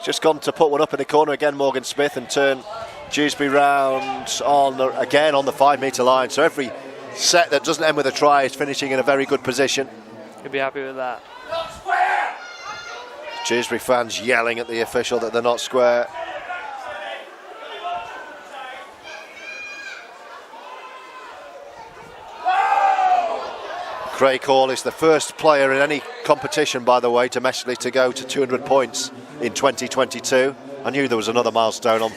A: Just gone to put one up in the corner again, Morgan Smith, and turn Dewsbury round again on the 5-metre line. So every set that doesn't end with a try is finishing in a very good position.
C: He'll be happy with that.
A: Dewsbury fans yelling at the official that they're not square. Craig Hall is the first player in any competition, by the way, domestically to go to 200 points in 2022. I knew there was another milestone on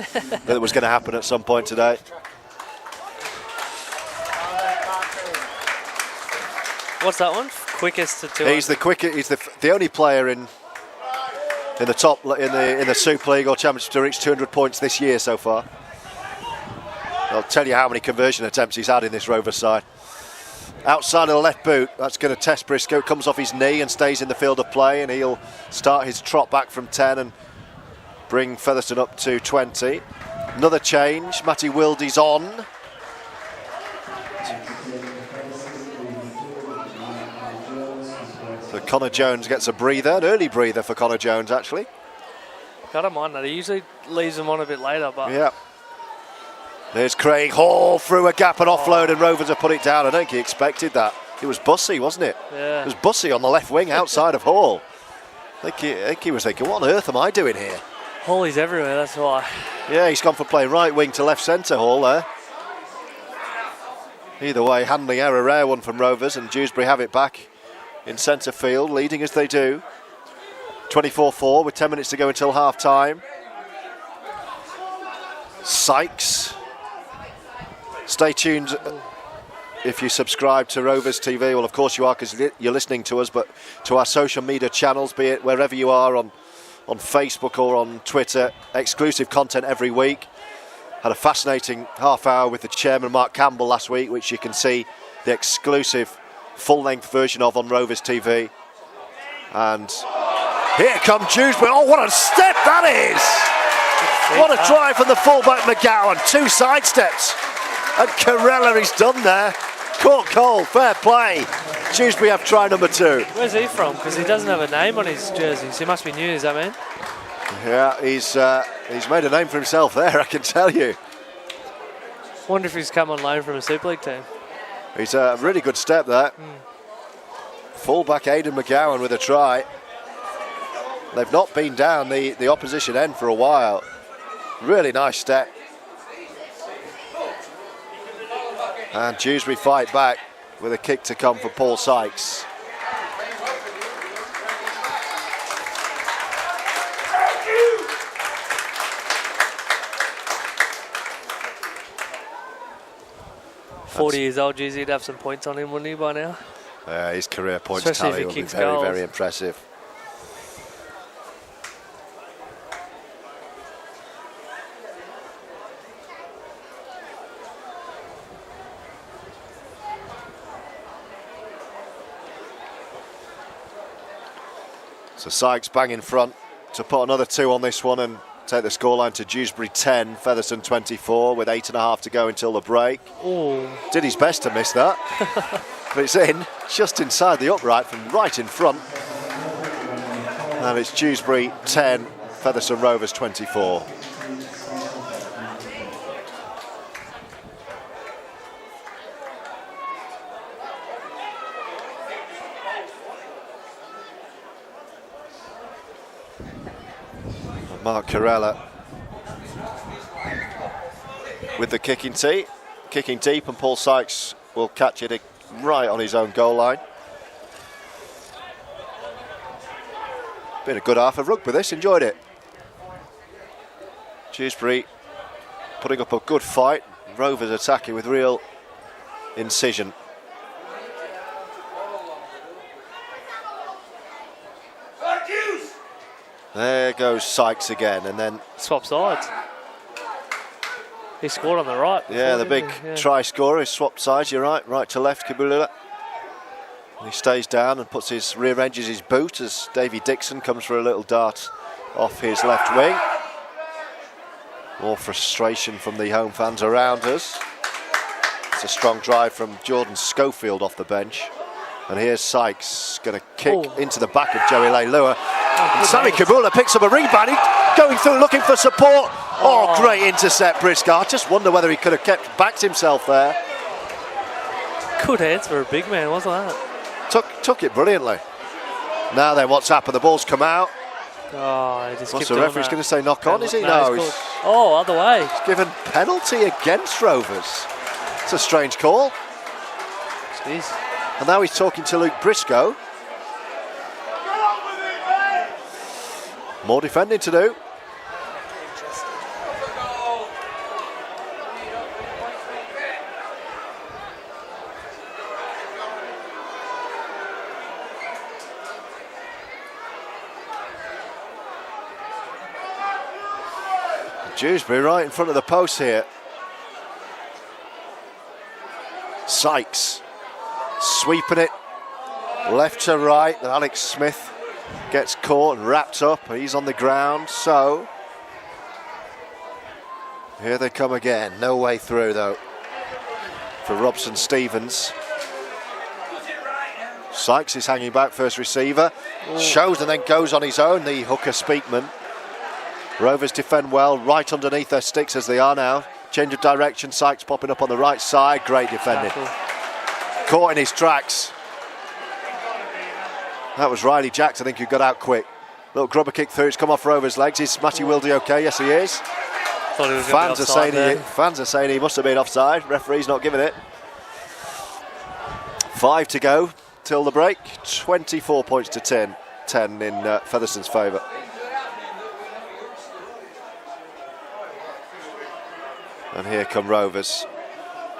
A: that was going to happen at some point today.
C: What's that one? Quickest to 200?
A: He's the quickest. He's the only player in the top in the Super League or Championship to reach 200 points this year so far. I'll tell you how many conversion attempts he's had in this Rovers side. Outside of the left boot, that's going to test Briscoe. Comes off his knee and stays in the field of play, and he'll start his trot back from 10 and bring Featherstone up to 20. Another change. Matty Wildy's on. So Connor Jones gets a breather, an early breather for Connor Jones actually.
C: I don't mind that. He usually leaves them on a bit later, but
A: yeah. There's Craig Hall through a gap and offload, and Rovers have put it down. I don't think he expected that. It was Bussey, wasn't it?
C: Yeah.
A: It was Bussey on the left wing outside of Hall. I think he was thinking, what on earth am I doing here?
C: Hall is everywhere, that's why.
A: Yeah, he's gone for playing right wing to left centre, Hall there. Either way, handling error, rare one from Rovers, and Dewsbury have it back in centre field, leading as they do. 24-4 with 10 minutes to go until half time. Sykes. Stay tuned if you subscribe to Rovers TV. Well, of course you are, because you're listening to us, but to our social media channels, be it wherever you are on Facebook or on Twitter. Exclusive content every week. Had a fascinating half hour with the chairman, Mark Campbell, last week, which you can see the exclusive full-length version of on Rovers TV. And here comes Dewsbury. Oh, what a step that is! What a try from the fullback McGowan. 2 side steps. And Corella is done there. Caught Cole, fair play. Dewsbury have try number 2.
C: Where's he from? Because he doesn't have a name on his jersey, so he must be new, is that man?
A: Yeah, he's made a name for himself there, I can tell you.
C: Wonder if he's come on loan from a Super League team.
A: He's a really good step there. Fullback Aidan McGowan with a try. They've not been down the opposition end for a while. Really nice step. And Dewsbury fight back with a kick to come for Paul Sykes.
C: That's 40 years old, geez, he'd have some points on him, wouldn't he, by now?
A: His career points
C: Especially
A: tally
C: if
A: will
C: he
A: be
C: kicks
A: very,
C: goals.
A: very impressive. So Sykes bang in front to put another 2 on this one and take the scoreline to Dewsbury 10, Featherstone 24, with 8.5 to go until the break.
C: Ooh.
A: Did his best to miss that, but it's in, just inside the upright from right in front. And it's Dewsbury 10, Featherstone Rovers 24. Mark Corella with the kicking deep, and Paul Sykes will catch it right on his own goal line. Been a good half of rugby this, enjoyed it. Dewsbury putting up a good fight, Rovers attacking with real incision. There goes Sykes again, and then
C: swap sides. He scored on the right.
A: Yeah, the big try scorer. He swapped sides. You're right to left. Kibulula. He stays down and rearranges his boot as Davy Dixon comes for a little dart off his left wing. More frustration from the home fans around us. It's a strong drive from Jordan Schofield off the bench. And here's Sykes going to kick into the back of Joey Leilua. And Sammy Kabula picks up a rebound. He's going through looking for support. Oh, great intercept, Briscar. Just wonder whether he could have backed himself there.
C: Good hands for a big man, wasn't that?
A: Took it brilliantly. Now then, what's happened? The ball's come out.
C: Oh, he just
A: What's the referee's going to say? Knock on, is he?
C: No,
A: he's
C: other way.
A: He's given penalty against Rovers. It's a strange call.
C: Jeez.
A: And now he's talking to Luke Briscoe. More defending to do. Dewsbury right in front of the post here. Sykes sweeping it left to right. And Alex Smith gets caught and wrapped up. He's on the ground. So here they come again. No way through though for Robson Stevens. Sykes is hanging back, first receiver. Shows and then goes on his own, the hooker Speakman. Rovers defend well, right underneath their sticks as they are now. Change of direction, Sykes popping up on the right side. Great defending. Caught in his tracks. That was Riley Jacks, I think, who got out quick. Little grubber kick through, it's come off Rovers' legs. Is Matty Wildy okay? Yes, he is.
C: Thought he was
A: Fans are saying he must have been offside. Referee's not giving it. 5 to go till the break. 24 points to 10 in Featherstone's favour. And here come Rovers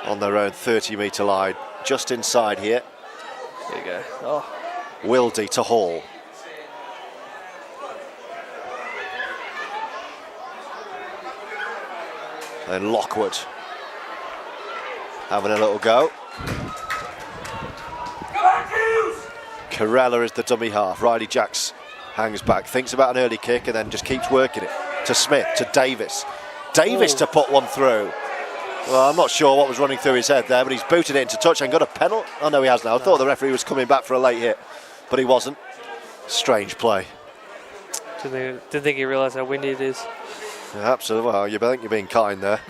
A: on their own 30-metre line, just inside here.
C: There you go. Oh.
A: Wildy to Hall. And Lockwood having a little go. Corella is the dummy half. Riley Jacks hangs back, thinks about an early kick and then just keeps working it. To Smith, to Davis. Davis to put one through. Well, I'm not sure what was running through his head there, but he's booted it into touch and got a penalty. Oh, no, he has now. I thought the referee was coming back for a late hit, but he wasn't. Strange play.
C: Didn't think he realised how windy it is.
A: Yeah, absolutely. Well, I think you're being kind there.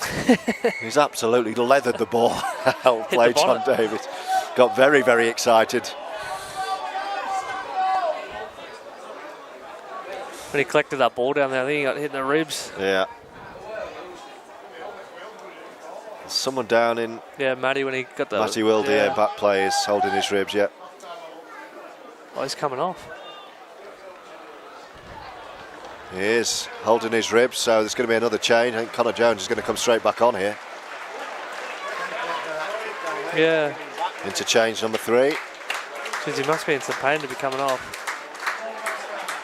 A: He's absolutely leathered the ball. Well played, John Davis. Got very, very excited.
C: When he collected that ball down there, I think he got hit in the ribs.
A: Yeah. Someone down in...
C: Yeah, Matty when he got the...
A: Matty Wildy, back play is holding his ribs, yeah.
C: Oh, he's coming off.
A: He is holding his ribs, so there's going to be another change. I think Connor Jones is going to come straight back on here.
C: Yeah.
A: Interchange number 3.
C: Jeez, he must be in some pain to be coming off.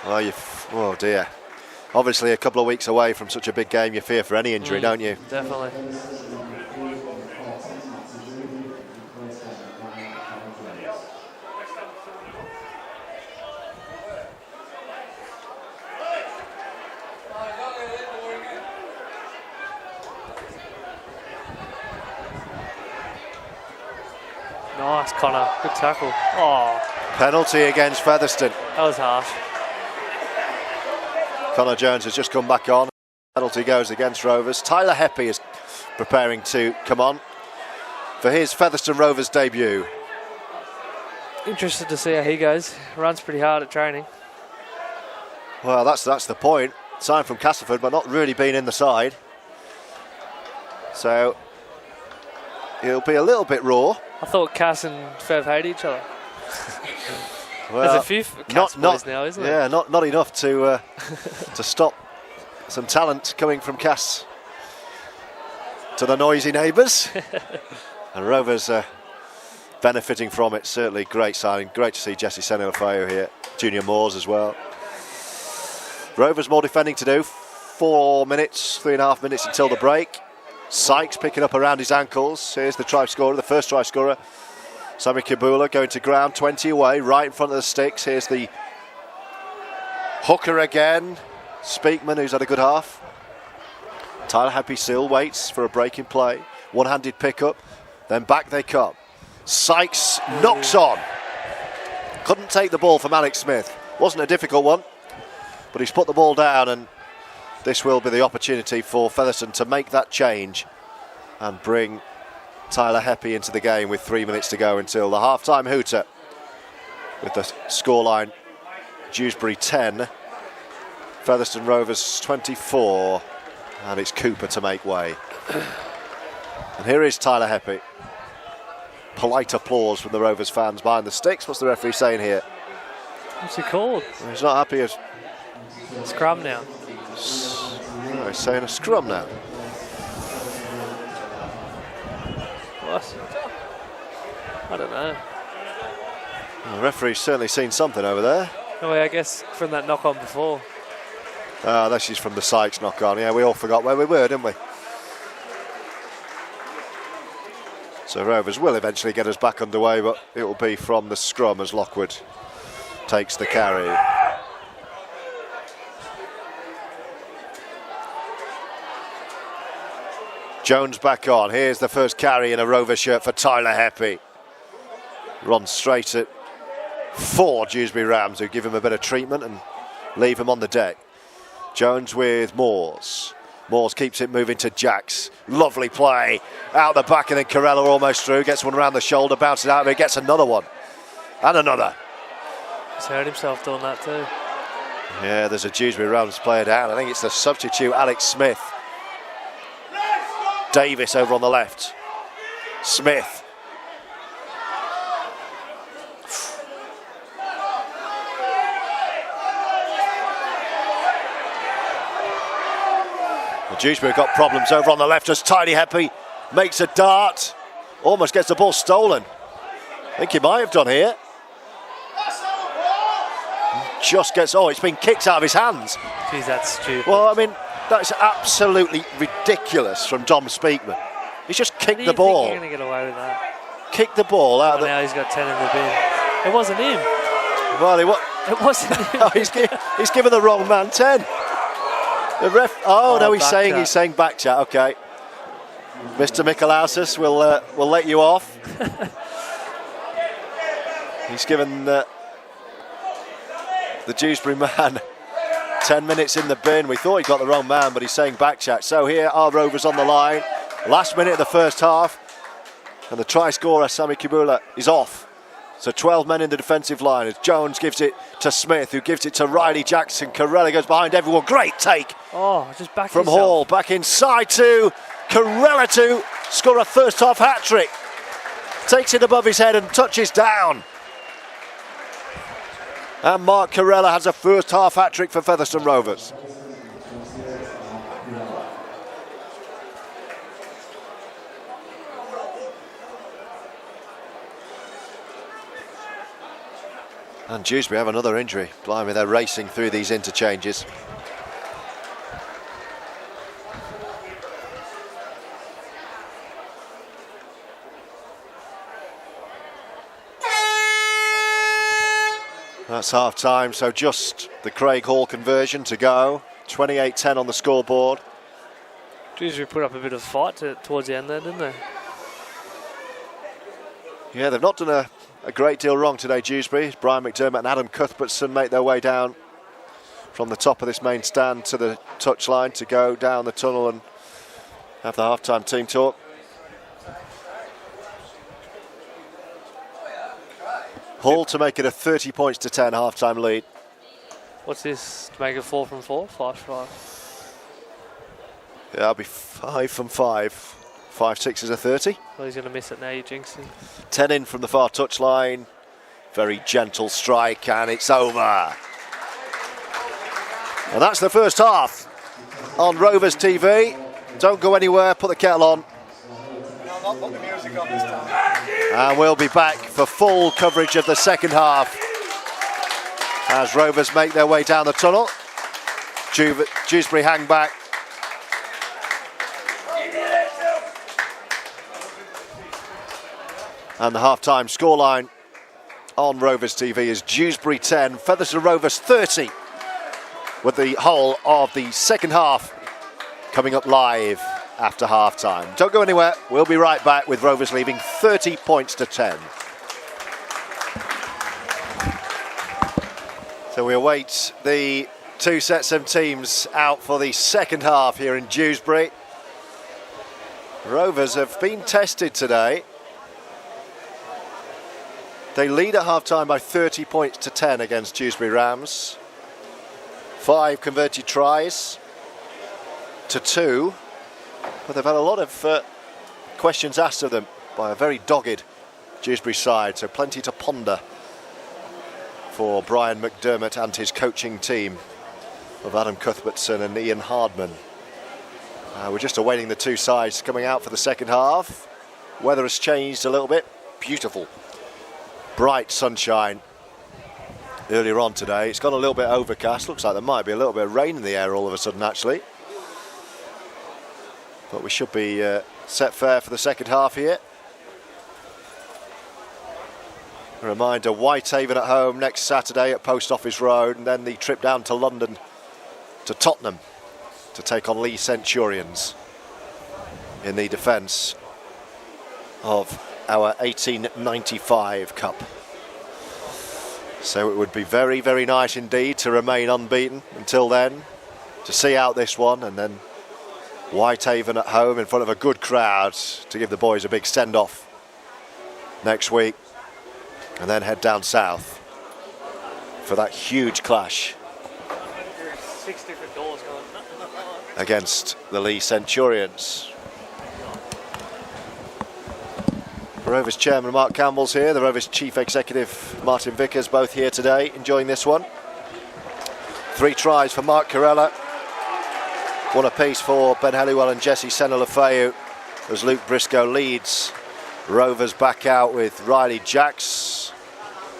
A: Well, oh dear. Obviously a couple of weeks away from such a big game, you fear for any injury, don't you?
C: Definitely. Nice, Connor. Good tackle. Oh.
A: Penalty against Featherstone.
C: That was harsh.
A: Connor Jones has just come back on. Penalty goes against Rovers. Tyler Heppy is preparing to come on for his Featherstone Rovers debut.
C: Interested to see how he goes. Runs pretty hard at training.
A: Well, that's the point. sign from Castleford, but not really been in the side. So he'll be a little bit raw.
C: I thought Cass and Fev hate each other.
A: Well,
C: there's a few Cass boys now, isn't there?
A: Yeah, not enough to to stop some talent coming from Cass to the noisy neighbours. And Rovers benefiting from it. Certainly great signing. Great to see Jesse Senilafeu here. Junior Moores as well. Rovers more defending to do. 4 minutes, 3.5 minutes until the break. Sykes picking up around his ankles. Here's the try scorer, the first try scorer. Sami Kibula going to ground, 20 away, right in front of the sticks. Here's the hooker again. Speakman, who's had a good half. Tyler Happy still waits for a break in play. One-handed pickup. Then back they come. Sykes knocks on. Couldn't take the ball from Alex Smith. Wasn't a difficult one, but he's put the ball down, and this will be the opportunity for Featherstone to make that change and bring Tyler Heppy into the game with 3 minutes to go until the half-time hooter. With the scoreline, Dewsbury 10, Featherstone Rovers 24, and it's Cooper to make way. And here is Tyler Heppy. Polite applause from the Rovers fans behind the sticks. What's the referee saying here?
C: What's he called?
A: He's not happy as...
C: Scrum now.
A: No, he's saying a scrum now.
C: What? I don't know.
A: Well, the referee's certainly seen something over there.
C: Oh, yeah, I guess from that knock on before.
A: This is from the Sykes knock on. Yeah, we all forgot where we were, didn't we? So Rovers will eventually get us back underway, but it will be from the scrum as Lockwood takes the carry. Jones back on. Here's the first carry in a Rover shirt for Tyler Heppy. Runs straight at 4 Dewsbury Rams, who give him a bit of treatment and leave him on the deck. Jones with Moores. Moores keeps it moving to Jacks. Lovely play. Out the back, and then Corella almost through. Gets one around the shoulder, bounces out of it, gets another one. And another.
C: He's hurt himself doing that too.
A: Yeah, there's a Dewsbury Rams player down. I think it's the substitute, Alex Smith. Davis over on the left. Smith. Well, Dewsbury got problems over on the left as Tiny Heppy makes a dart. Almost gets the ball stolen. I think he might have done here. Just gets, it's been kicked out of his hands.
C: Jeez, that's stupid.
A: Well, I mean, that's absolutely ridiculous from Dom Speakman. He's just kicked the ball.
C: You're going to get away with that?
A: Kicked the ball out of the...
C: Now he's got 10 in the bin. It wasn't him.
A: Well,
C: it wasn't him.
A: he's given the wrong man 10. The ref... no, he's saying back chat. Okay. Mr. Mikalausis will let you off. He's given the Dewsbury man 10 minutes in the bin. We thought he got the wrong man, but he's saying back chat. So here are Rovers on the line. Last minute of the first half. And the try scorer, Sami Kibula, is off. So 12 men in the defensive line as Jones gives it to Smith, who gives it to Riley Jackson. Corella goes behind everyone. Great take.
C: Just back
A: from
C: himself.
A: Hall. Back inside to Corella to score a first half hat-trick. Takes it above his head and touches down. And Mark Corella has a first half hat-trick for Featherstone Rovers. And Dewsbury have another injury. Blimey, they're racing through these interchanges. That's half time, so just the Craig Hall conversion to go. 28-10 on the scoreboard.
C: Dewsbury put up a bit of fight towards the end there, didn't they?
A: Yeah, they've not done a great deal wrong today, Dewsbury. Brian McDermott and Adam Cuthbertson make their way down from the top of this main stand to the touchline to go down the tunnel and have the half-time team talk. Hall to make it a 30 points to 10 half-time lead.
C: What's this to make it 4 from 4? 5 from 5.
A: Yeah, I'll be 5 from 5. 5-6 is a 30.
C: Well, he's going to miss it now, you jinx him.
A: 10 in from the far touchline. Very gentle strike, and it's over. And that's the first half on Rovers TV. Don't go anywhere, put the kettle on.
D: I'll not put the music on this time.
A: And we'll be back for full coverage of the second half as Rovers make their way down the tunnel. Dewsbury hang back. And the half-time scoreline on Rovers TV is Dewsbury 10, Featherstone Rovers 30, with the whole of the second half coming up live after half-time. Don't go anywhere, we'll be right back with Rovers leaving 30 points to 10. So we await the two sets of teams out for the second half here in Dewsbury. Rovers have been tested today. They lead at half-time by 30 points to 10 against Dewsbury Rams. 5 converted tries to 2. But they've had a lot of questions asked of them by a very dogged Dewsbury side. So plenty to ponder for Brian McDermott and his coaching team of Adam Cuthbertson and Ian Hardman. We're just awaiting the two sides coming out for the second half. Weather has changed a little bit. Beautiful. Bright sunshine earlier on today. It's got a little bit overcast. Looks like there might be a little bit of rain in the air all of a sudden, actually. But we should be set fair for the second half here. A reminder, Whitehaven at home next Saturday at Post Office Road, and then the trip down to London to Tottenham to take on Lee Centurions in the defence of our 1895 Cup. So it would be very, very nice indeed to remain unbeaten until then, to see out this one, and then Whitehaven at home in front of a good crowd to give the boys a big send-off next week, and then head down south for that huge clash
C: 6 different doors going
A: against the Lee Centurions. Rovers chairman Mark Campbell's here, the Rovers chief executive Martin Vickers both here today enjoying this one. 3 tries for Mark Corella, 1 apiece for Ben Helliwell and Jesse Senna-Lefeu as Luke Briscoe leads Rovers back out with Riley Jacks,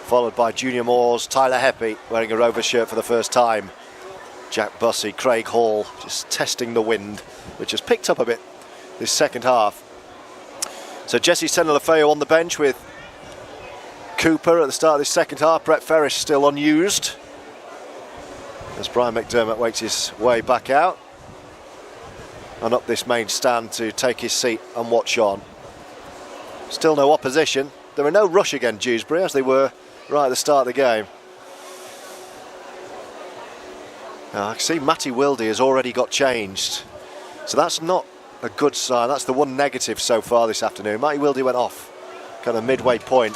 A: followed by Junior Moores, Tyler Heppy wearing a Rovers shirt for the first time, Jack Bussey, Craig Hall just testing the wind, which has picked up a bit this second half. So Jesse Senna-Lefeu on the bench with Cooper at the start of this second half. Brett Ferris still unused as Brian McDermott wakes his way back out and up this main stand to take his seat and watch on. Still no opposition. There are no rush against Dewsbury as they were right at the start of the game. Now I can see Matty Wilde has already got changed, so that's not a good sign. That's the one negative so far this afternoon. Matty Wilde went off kind of midway point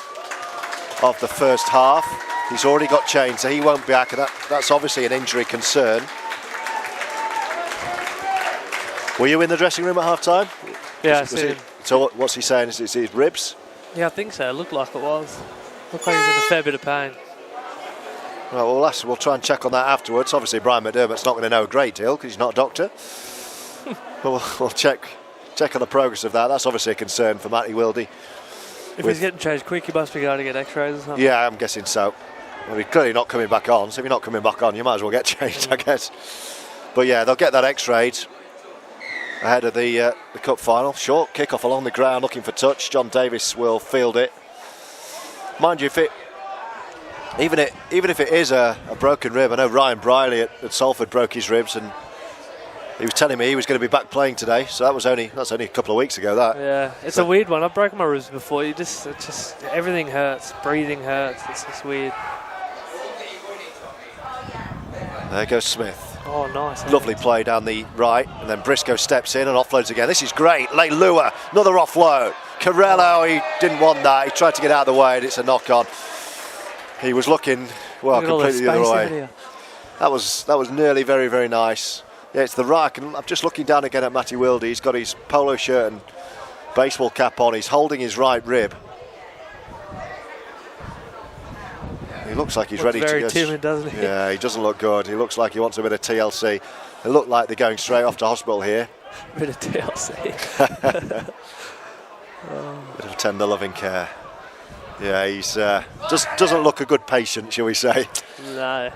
A: of the first half. He's already got changed, so he won't be back, and that's obviously an injury concern. Were you in the dressing room at half-time?
C: Yeah, I see him.
A: So what's he saying? Is it his ribs?
C: Yeah, I think so. It looked like it was. Looked like he was in a fair bit of pain.
A: Right, well, we'll try and check on that afterwards. Obviously, Brian McDermott's not going to know a great deal because he's not a doctor. But we'll check on the progress of that. That's obviously a concern for Matty Wilde.
C: If he's getting changed quick, he must be going to get x-rays or something.
A: Yeah, I'm guessing so. Well, he's clearly not coming back on, so if you're not coming back on, you might as well get changed, I guess. But yeah, they'll get that x-rayed ahead of the cup final. Short kick-off along the ground, looking for touch. John Davis will field it. Mind you, even if it is a broken rib, I know Ryan Briley at Salford broke his ribs, and he was telling me he was going to be back playing today. So that's only a couple of weeks ago. That.
C: Yeah, it's a weird one. I've broken my ribs before. It's just everything hurts. Breathing hurts. It's just weird.
A: There goes Smith.
C: Oh, nice.
A: Lovely play down the right, and then Briscoe steps in and offloads again. This is great. Leilua, another offload. Corello, he didn't want that. He tried to get out of the way, and it's a knock on. He was looking, well, completely the other way. That was nearly very, very nice. Yeah, it's the rack, and I'm just looking down again at Matty Wilde. He's got his polo shirt and baseball cap on. He's holding his right rib. He looks like he's ready to go.
C: Very timid, doesn't he?
A: Yeah, he doesn't look good. He looks like he wants a bit of TLC. They look like they're going straight off to hospital here.
C: Bit of TLC.
A: Bit of tender loving care. Yeah, he's just doesn't look a good patient, shall we say?
C: No.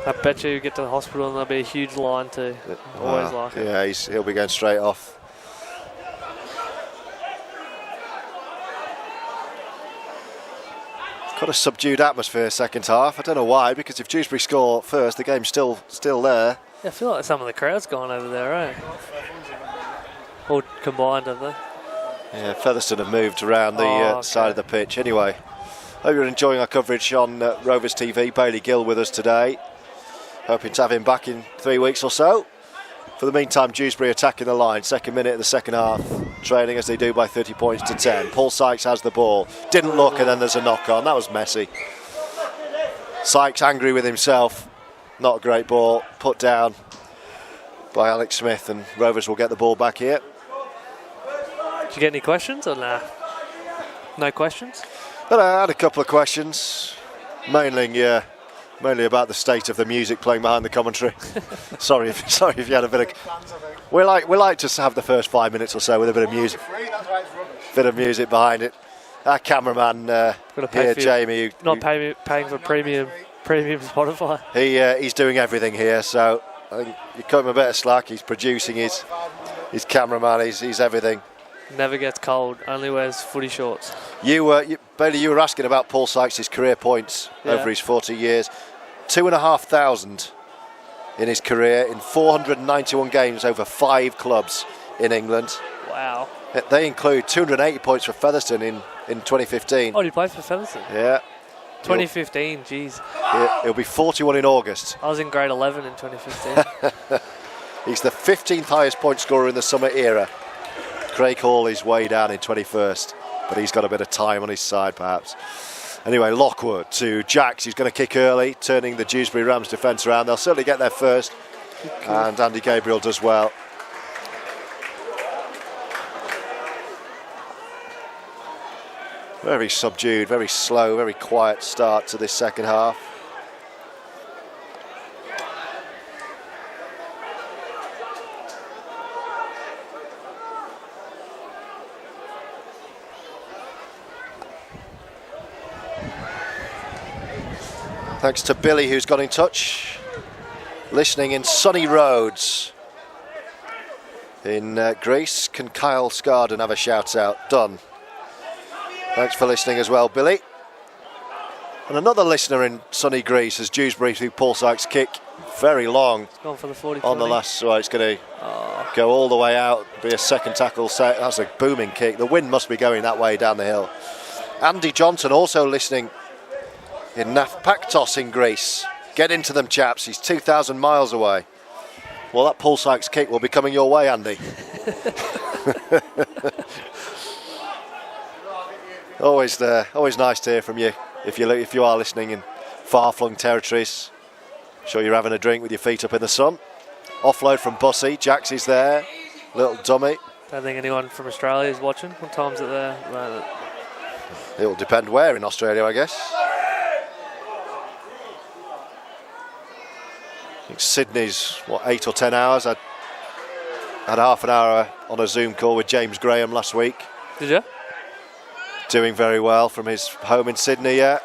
C: I bet you get to the hospital and there'll be a huge line too. Always like it.
A: Yeah, he'll be going straight off. Got a subdued atmosphere second half. I don't know why, because if Dewsbury score first, the game's still there.
C: Yeah, I feel like some of the crowd's gone over there, right? All combined, have they?
A: Yeah, Featherstone have moved around the side of the pitch. Anyway, hope you're enjoying our coverage on Rovers TV. Bailey Gill with us today. Hoping to have him back in 3 weeks or so. For the meantime, Dewsbury attacking the line. Second minute of the second half. Trailing as they do by 30 points to 10. Paul Sykes has the ball. Didn't look, and then there's a knock on. That was messy. Sykes angry with himself. Not a great ball. Put down by Alex Smith, and Rovers will get the ball back here.
C: Did you get any questions or nah? No questions?
A: But I had a couple of questions. Mainly about the state of the music playing behind the commentary. sorry if you had a bit of. We like to have the first 5 minutes or so with a bit of music. Bit of music behind it. Our cameraman here, Jamie,
C: not paying for premium Spotify.
A: He's doing everything here, so I think you cut him a bit of slack. He's producing his cameraman. He's everything.
C: Never gets cold. Only wears footy shorts.
A: Bailey, you were asking about Paul Sykes' career points over his 40 years. 2,500 in his career in 491 games over 5 clubs in England.
C: Wow.
A: They include 280 points for Featherstone in 2015.
C: Oh, he played for Featherstone?
A: Yeah.
C: 2015, jeez.
A: He'll be 41 in August.
C: I was in grade 11 in 2015.
A: He's the 15th highest point scorer in the summer era. Craig Hall is way down in 21st, but he's got a bit of time on his side perhaps. Anyway, Lockwood to Jacks. He's going to kick early, turning the Dewsbury Rams defence around. They'll certainly get there first, and Andy Gabriel does well. Very subdued, very slow, very quiet start to this second half. Thanks to Billy, who's got in touch, listening in sunny Rhodes in Greece. Can Kyle Scarden have a shout out? Done. Thanks for listening as well, Billy. And another listener in sunny Greece as Dewsbury through Paul Sykes' kick. Very long.
C: It's gone for the 40
A: on the last, so it's going to go all the way out, be a second tackle set. That's a booming kick. The wind must be going that way down the hill. Andy Johnson also listening in Nafpaktos in Greece. Get into them, chaps. He's 2,000 miles away. Well, that Paul Sykes kick will be coming your way, Andy. Always nice to hear from you. If you are listening in far-flung territories, I'm sure you're having a drink with your feet up in the sun. Offload from Bussy. Jacks is there. Little dummy.
C: Don't think anyone from Australia is watching. What time's it there at the moment?
A: It will depend where in Australia, I guess. I think Sydney's 8 or 10 hours. I had half an hour on a Zoom call with James Graham last week.
C: Did you?
A: Doing very well from his home in Sydney. Yeah.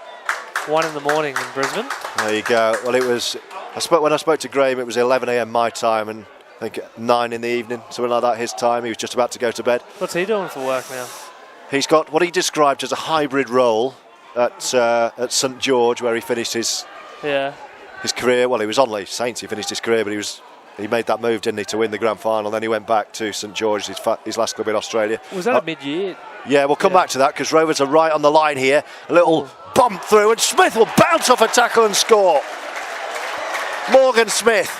C: 1 in the morning in Brisbane.
A: There you go. Well, it was. When I spoke to Graham, it was 11 a.m. my time, and I think 9 in the evening, something like that. His time. He was just about to go to bed.
C: What's he doing for work now?
A: He's got what he described as a hybrid role at St George, where he finished his career. Well, he was on Leeds Saints. He finished his career, but he made that move, didn't he, to win the grand final. Then he went back to St George, his last club in Australia.
C: Was that a mid-year?
A: Yeah, we'll come back to that because Rovers are right on the line here. A little bump through, and Smith will bounce off a tackle and score. Morgan Smith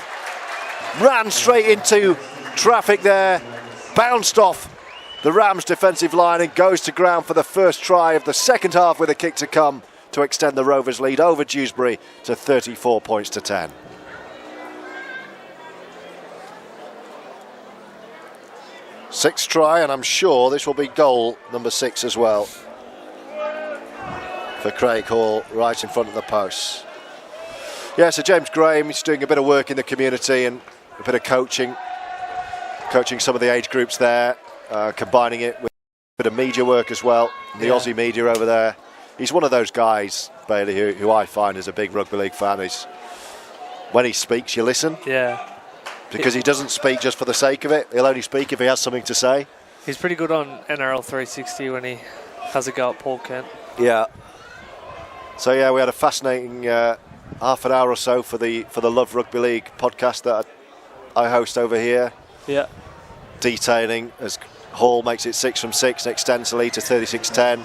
A: ran straight into traffic there, bounced off the Rams defensive line and goes to ground for the first try of the second half with a kick to come to extend the Rovers lead over Dewsbury to 34 points to 10. Sixth try, and I'm sure this will be goal number 6 as well for Craig Hall, right in front of the post. Yeah, so James Graham, he's doing a bit of work in the community and a bit of coaching some of the age groups there, combining it with a bit of media work as well, the Aussie media over there. He's one of those guys, Bailey, who I find is a big rugby league fan. When he speaks, you listen.
C: Yeah.
A: Because he doesn't speak just for the sake of it. He'll only speak if he has something to say.
C: He's pretty good on NRL 360 when he has a go at Paul Kent.
A: Yeah. So yeah, we had a fascinating half an hour or so for the Love Rugby League podcast that I host over here.
C: Yeah.
A: Detailing as Hall makes it 6 from 6 and extends the lead to 36-10.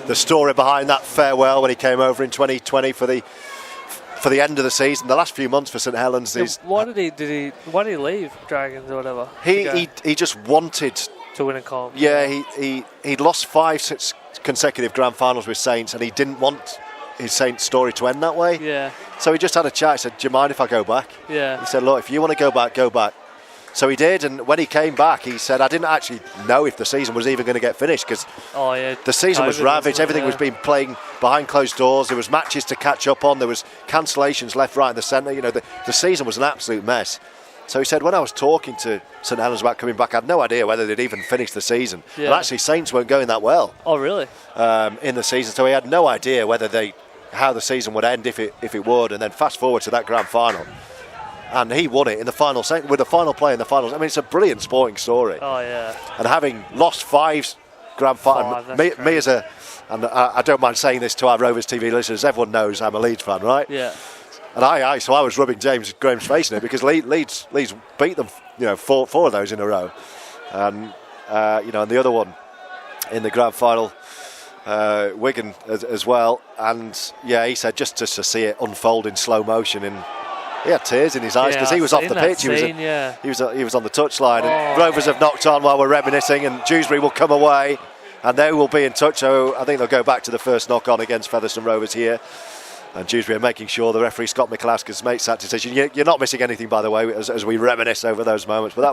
A: The story behind that farewell when he came over in 2020 for the end of the season. The last few months for St Helens is...
C: Why did he leave Dragons or whatever?
A: He just wanted
C: to win a comp.
A: Yeah, he'd lost 5 consecutive grand finals with Saints, and he didn't want his Saints story to end that way.
C: Yeah.
A: So he just had a chat. He said, "Do you mind if I go back?"
C: Yeah.
A: He said, "Look, if you want to go back, go back." So he did, and when he came back, he said, "I didn't actually know if the season was even going to get finished because the season was ravaged. Everything was being playing behind closed doors. There was matches to catch up on. There was cancellations left, right, and the centre. You know, the season was an absolute mess." So he said, when I was talking to St Helens about coming back, I had no idea whether they'd even finished the season. Yeah. And actually, Saints weren't going that well.
C: Oh, really?
A: In the season, so he had no idea how the season would end if it would. And then fast forward to that grand final, and he won it in the final with the final play in the finals. I mean, it's a brilliant sporting story.
C: Oh yeah.
A: And having lost 5 grand finals, me as and I don't mind saying this to our Rovers TV listeners. Everyone knows I'm a Leeds fan, right?
C: Yeah.
A: And so I was rubbing James Graham's face in it because Leeds beat them, 4 of those in a row, and and the other one in the grand final, Wigan as well. And yeah, he said just to see it unfold in slow motion, and he had tears in his eyes because he was off the pitch. He was on the touchline, and Rovers have knocked on while we're reminiscing, and Dewsbury will come away, and they will be in touch. So I think they'll go back to the first knock on against Featherstone Rovers here. And Dewsbury are making sure the referee Scott Mikulowski's makes that decision. You're not missing anything, by the way, as we reminisce over those moments. But it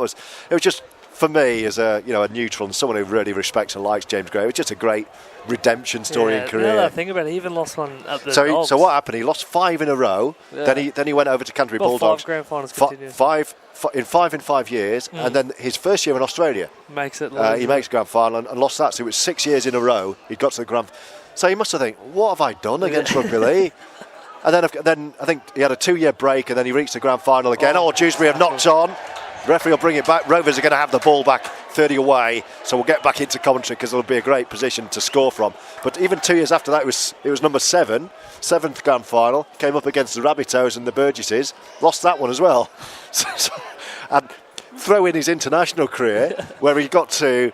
A: was just for me as a neutral and someone who really respects and likes James Gray. It was just a great redemption story and career.
C: Yeah, think about it. He even lost one at the Dogs.
A: So what happened? He lost 5 in a row. Yeah. Then he went over to Canterbury Bulldogs.
C: 5 grand finals continued.
A: 5 in 5 years, and then his first year in Australia
C: makes it.
A: He makes grand final and lost that. So it was 6 years in a row. He got to the grand. So he must have think, what have I done against rugby league? And then I think he had a 2-year break, and then he reached the grand final again. Dewsbury have knocked on. The referee will bring it back. Rovers are going to have the ball back 30 away, so we'll get back into commentary because it'll be a great position to score from. But even 2 years after that, it was number 7th grand final. Came up against the Rabbitohs and the Burgesses, lost that one as well. And throw in his international career, where he got to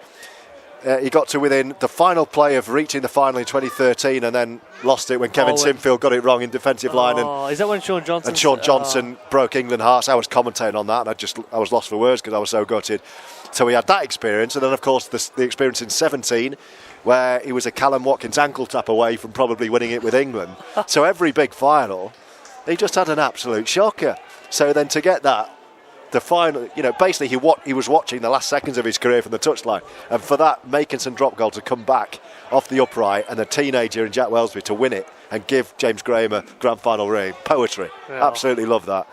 A: within the final play of reaching the final in 2013, and then lost it when Kevin Sinfield got it wrong in defensive line. And
C: is that when Sean Johnson?
A: And Sean Johnson broke England hearts. I was commentating on that, and I was lost for words because I was so gutted. So he had that experience, and then of course the experience in 17, where he was a Callum Watkins ankle tap away from probably winning it with England. So every big final, he just had an absolute shocker. So then to get that. The final, basically he was watching the last seconds of his career from the touchline, and for that Makinson drop goal to come back off the upright and a teenager in Jack Wellesby to win it and give James Graham a grand final ring, poetry. Yeah. Absolutely love that.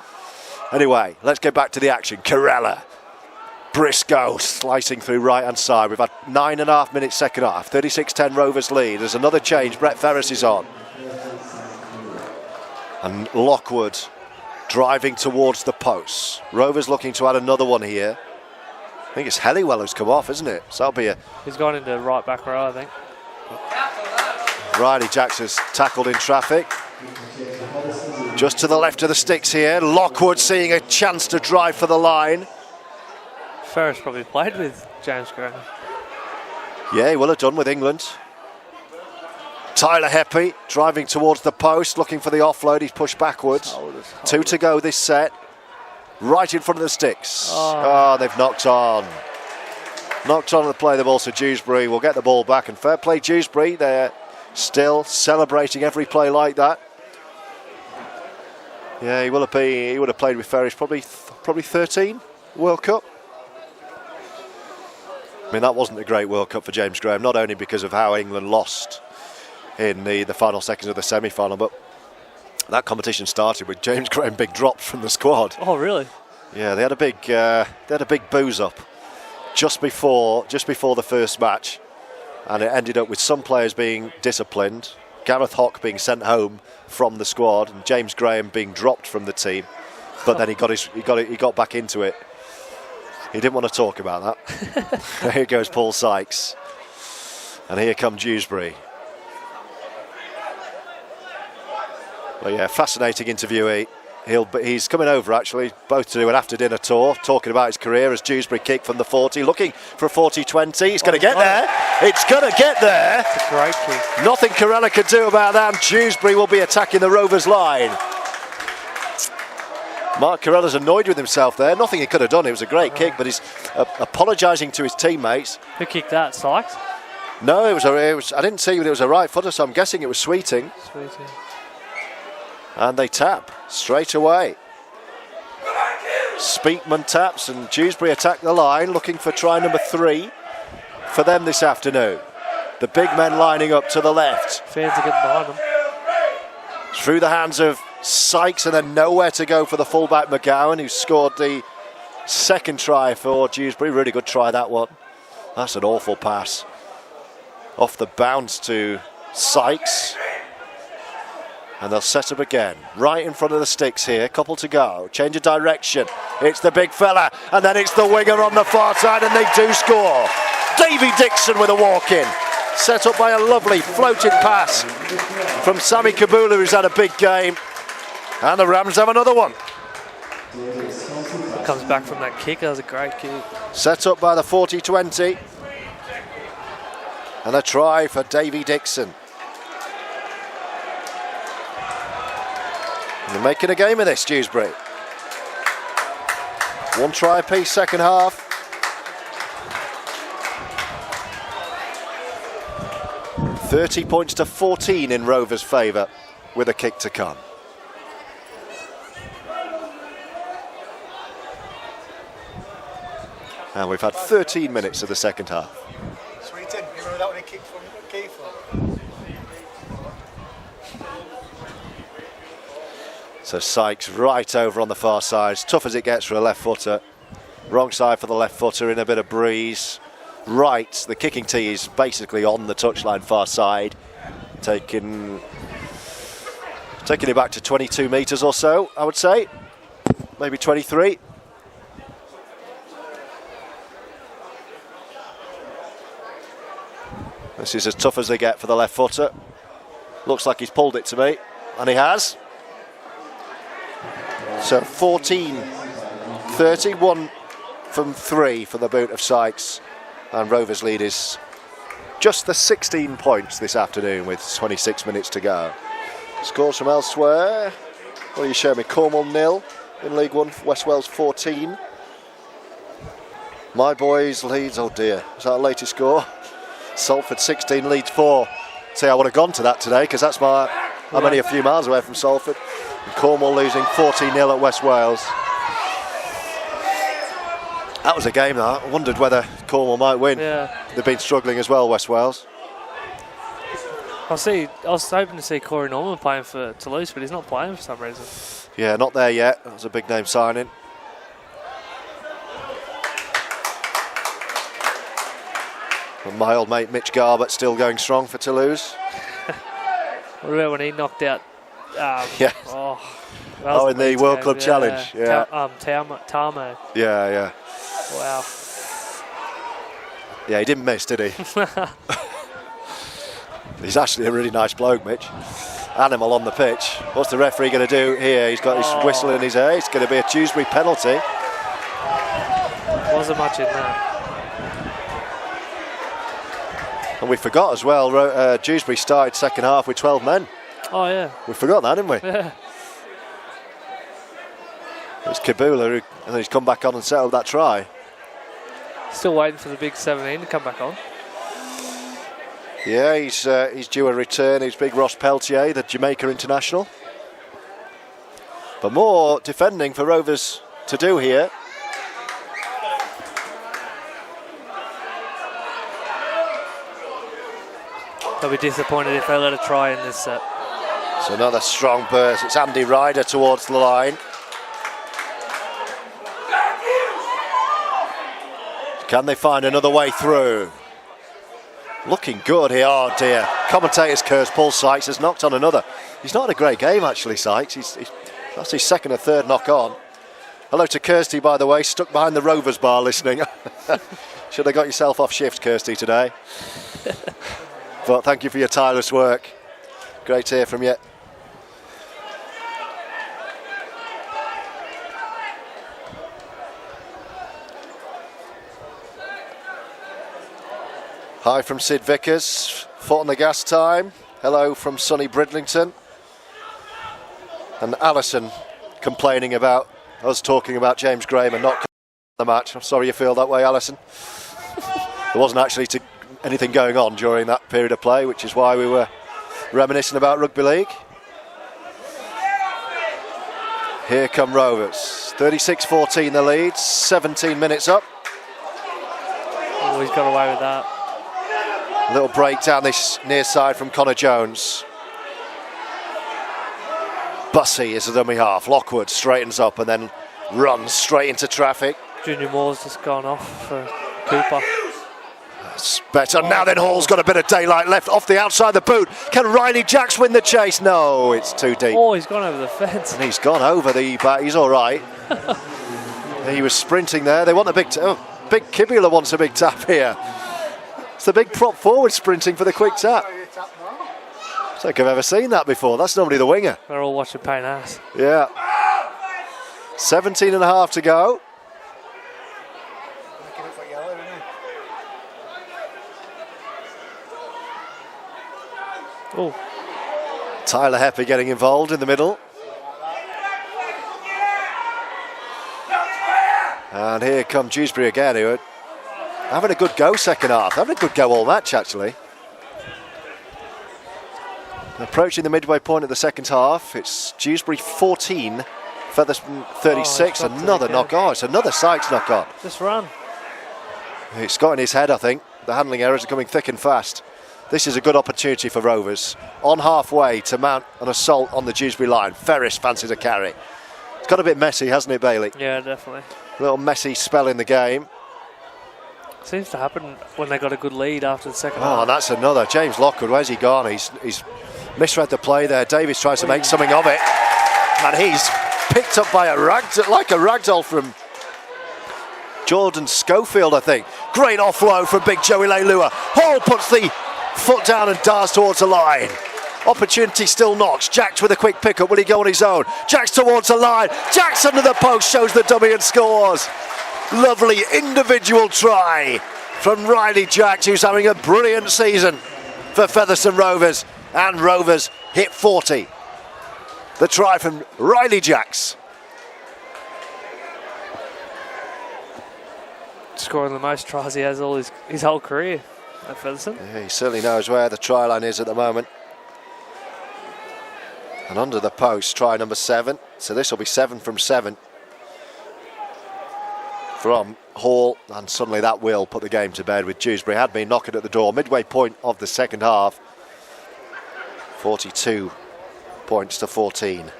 A: Anyway, let's get back to the action. Corella, Briscoe slicing through right hand side. We've had 9.5 minutes second half. 36-10 Rovers lead. There's another change. Brett Ferris is on, and Lockwood driving towards the posts. Rovers looking to add another one here. I think it's Helliwell who's come off, isn't it? So that'll be
C: He's gone into right back row, I think.
A: Riley Jacks has tackled in traffic. Just to the left of the sticks here. Lockwood seeing a chance to drive for the line.
C: Ferris probably played with James Graham.
A: Yeah, he will have done with England. Tyler Heppy driving towards the post, looking for the offload. He's pushed backwards. 2 to go this set. Right in front of the sticks. They've knocked on. Knocked on to play the ball, so Dewsbury will get the ball back. And fair play, Dewsbury. They're still celebrating every play like that. Yeah, he would have played with Ferris probably 13 World Cup. I mean, that wasn't a great World Cup for James Graham, not only because of how England lost in the final seconds of the semi-final, but that competition started with James Graham being dropped from the squad.
C: Oh, really?
A: Yeah, they had a big booze up just before the first match, and it ended up with some players being disciplined, Gareth Hock being sent home from the squad, and James Graham being dropped from the team. But then he got back into it. He didn't want to talk about that. Here goes Paul Sykes, and here comes Dewsbury. Well, yeah, fascinating interviewee. He's coming over actually, both to do an after-dinner tour, talking about his career as Dewsbury kick from the 40, looking for a 40-20. He's going to get there. It's going to get there.
C: It's a great kick.
A: Nothing Corella could do about that. And Dewsbury will be attacking the Rovers line. Mark Corella's annoyed with himself there. Nothing he could have done. It was a great kick, but he's apologising to his teammates.
C: Who kicked that, Sykes?
A: No, it was. I didn't see it. It was a right footer, so I'm guessing it was Sweeting. And they tap straight away. Speakman taps, and Dewsbury attack the line, looking for try number 3 for them this afternoon. The big men lining up to the left.
C: Fans are getting behind them.
A: Through the hands of Sykes, and then nowhere to go for the fullback McGowan, who scored the second try for Dewsbury. Really good try, that one. That's an awful pass. Off the bounce to Sykes. And they'll set up again. Right in front of the sticks here. Couple to go. Change of direction. It's the big fella. And then it's the winger on the far side, and they do score. Davy Dixon with a walk-in. Set up by a lovely floated pass from Sammy Kabula, who's had a big game. And the Rams have another one.
C: Comes back from that kick. That was a great kick.
A: Set up by the 40-20. And a try for Davy Dixon. And they're making a game of this, Dewsbury. One try apiece, second half. £30 points to 14 in Rovers' favour, with a kick to come. And we've had 13 minutes of the second half.
D: Sweeting, you remember that when he kicked from Kiefer?
A: So Sykes right over on the far side, as tough as it gets for a left footer. Wrong side for the left footer in a bit of breeze. Right, the kicking tee is basically on the touchline far side. Taking it back to 22 metres or so, I would say. Maybe 23. This is as tough as they get for the left footer. Looks like he's pulled it to me, and he has. So 14-30, 1 from 3 for the boot of Sykes. And Rovers' lead is just the 16 points this afternoon with 26 minutes to go. Scores from elsewhere. What are you showing me? Cornwall 0 in League One, West Wales 14. My boys Leeds, oh dear, is that the latest score? Salford 16, Leeds 4. See, I would have gone to that today because that's I'm only a few miles away from Salford. And Cornwall losing 14-0 at West Wales. That was a game that I wondered whether Cornwall might win.
C: Yeah.
A: They've been struggling as well, West Wales.
C: I was hoping to see Corey Norman playing for Toulouse, but he's not playing for some reason.
A: Yeah, not there yet. That was a big name signing. And my old mate Mitch Garbutt still going strong for Toulouse.
C: What about when he knocked out?
A: Yeah.
C: In
A: the World Club Challenge. Yeah.
C: Tamo.
A: Yeah.
C: Wow.
A: Yeah, he didn't miss, did he? He's actually a really nice bloke, Mitch. Animal on the pitch. What's the referee going to do here? He's got his whistle in his ear. It's going to be a Dewsbury penalty.
C: Wasn't much in that.
A: And we forgot as well, Dewsbury started second half with 12 men.
C: Oh, yeah.
A: We forgot that, didn't we?
C: Yeah.
A: It was Kabula, and he's come back on and settled that try.
C: Still waiting for the big 17 to come back on.
A: Yeah, he's due a return. He's big Ross Peltier, the Jamaica international. But more defending for Rovers to do here.
C: They'll be disappointed if they let a try in this set.
A: So another strong burst. It's Andy Ryder towards the line. Can they find another way through? Looking good here. Oh dear. Commentators curse Paul Sykes has knocked on another. He's not had a great game actually, Sykes. That's his second or third knock on. Hello to Kirsty, by the way, stuck behind the Rovers bar listening. Should have got yourself off shift, Kirsty, today. But thank you for your tireless work. Great to hear from you. Hi from Sid Vickers, foot on the gas time. Hello from sunny Bridlington. And Alison complaining about us talking about James Graham and not the match. I'm sorry you feel that way, Alison. There wasn't actually anything going on during that period of play, which is why we were reminiscing about rugby league. Here come Rovers. 36-14 the lead, 17 minutes up.
C: Oh, he's got away with that.
A: A little break down this near side from Connor Jones. Bussey is the dummy half. Lockwood straightens up and then runs straight into traffic.
C: Junior Moore's just gone off for Cooper.
A: That's better. Now then, Hall's got a bit of daylight left off the outside the boot. Can Riley Jacks win the chase? No, it's too deep.
C: Oh, he's gone over the fence.
A: And he's gone over the bat. He's all right. He was sprinting there. They want a big big Kibula wants a big tap here. It's the big prop forward sprinting for the quick tap. I don't think I've ever seen that before. That's normally the winger.
C: They're all watching Payne Ass.
A: Yeah. 17 and a half to go.
C: Oh.
A: Tyler Hepper getting involved in the middle. And here come Dewsbury again, who are having a good go second half. Having a good go all match, actually. Approaching the midway point of the second half. It's Dewsbury 14, Featherstone 36. Another knock on. It's another Sykes knock on.
C: Just run.
A: It's got in his head, I think. The handling errors are coming thick and fast. This is a good opportunity for Rovers. On halfway to mount an assault on the Dewsbury line. Ferris fancies a carry. It's got a bit messy, hasn't it, Bailey?
C: Yeah, definitely.
A: A little messy spell in the game.
C: Seems to happen when they got a good lead after the second half.
A: Oh, and that's another. James Lockwood, where's he gone? He's misread the play there. Davies tries to make something of it. And he's picked up by a ragdoll from Jordan Schofield, I think. Great offload from big Joey Leilua. Hall puts the foot down and darts towards the line. Opportunity still knocks. Jacks with a quick pickup. Will he go on his own? Jacks towards the line. Jacks under the post, shows the dummy and scores. Lovely individual try from Riley Jacks, who's having a brilliant season for Featherstone Rovers. And Rovers hit 40. The try from Riley Jacks.
C: Scoring the most tries he has all his whole career at Featherstone.
A: Yeah, he certainly knows where the try line is at the moment. And under the post, try number 7. So this will be 7 from 7 from Hall. And suddenly that will put the game to bed, with Dewsbury had been knocking at the door. Midway point of the second half. 42 points to 14.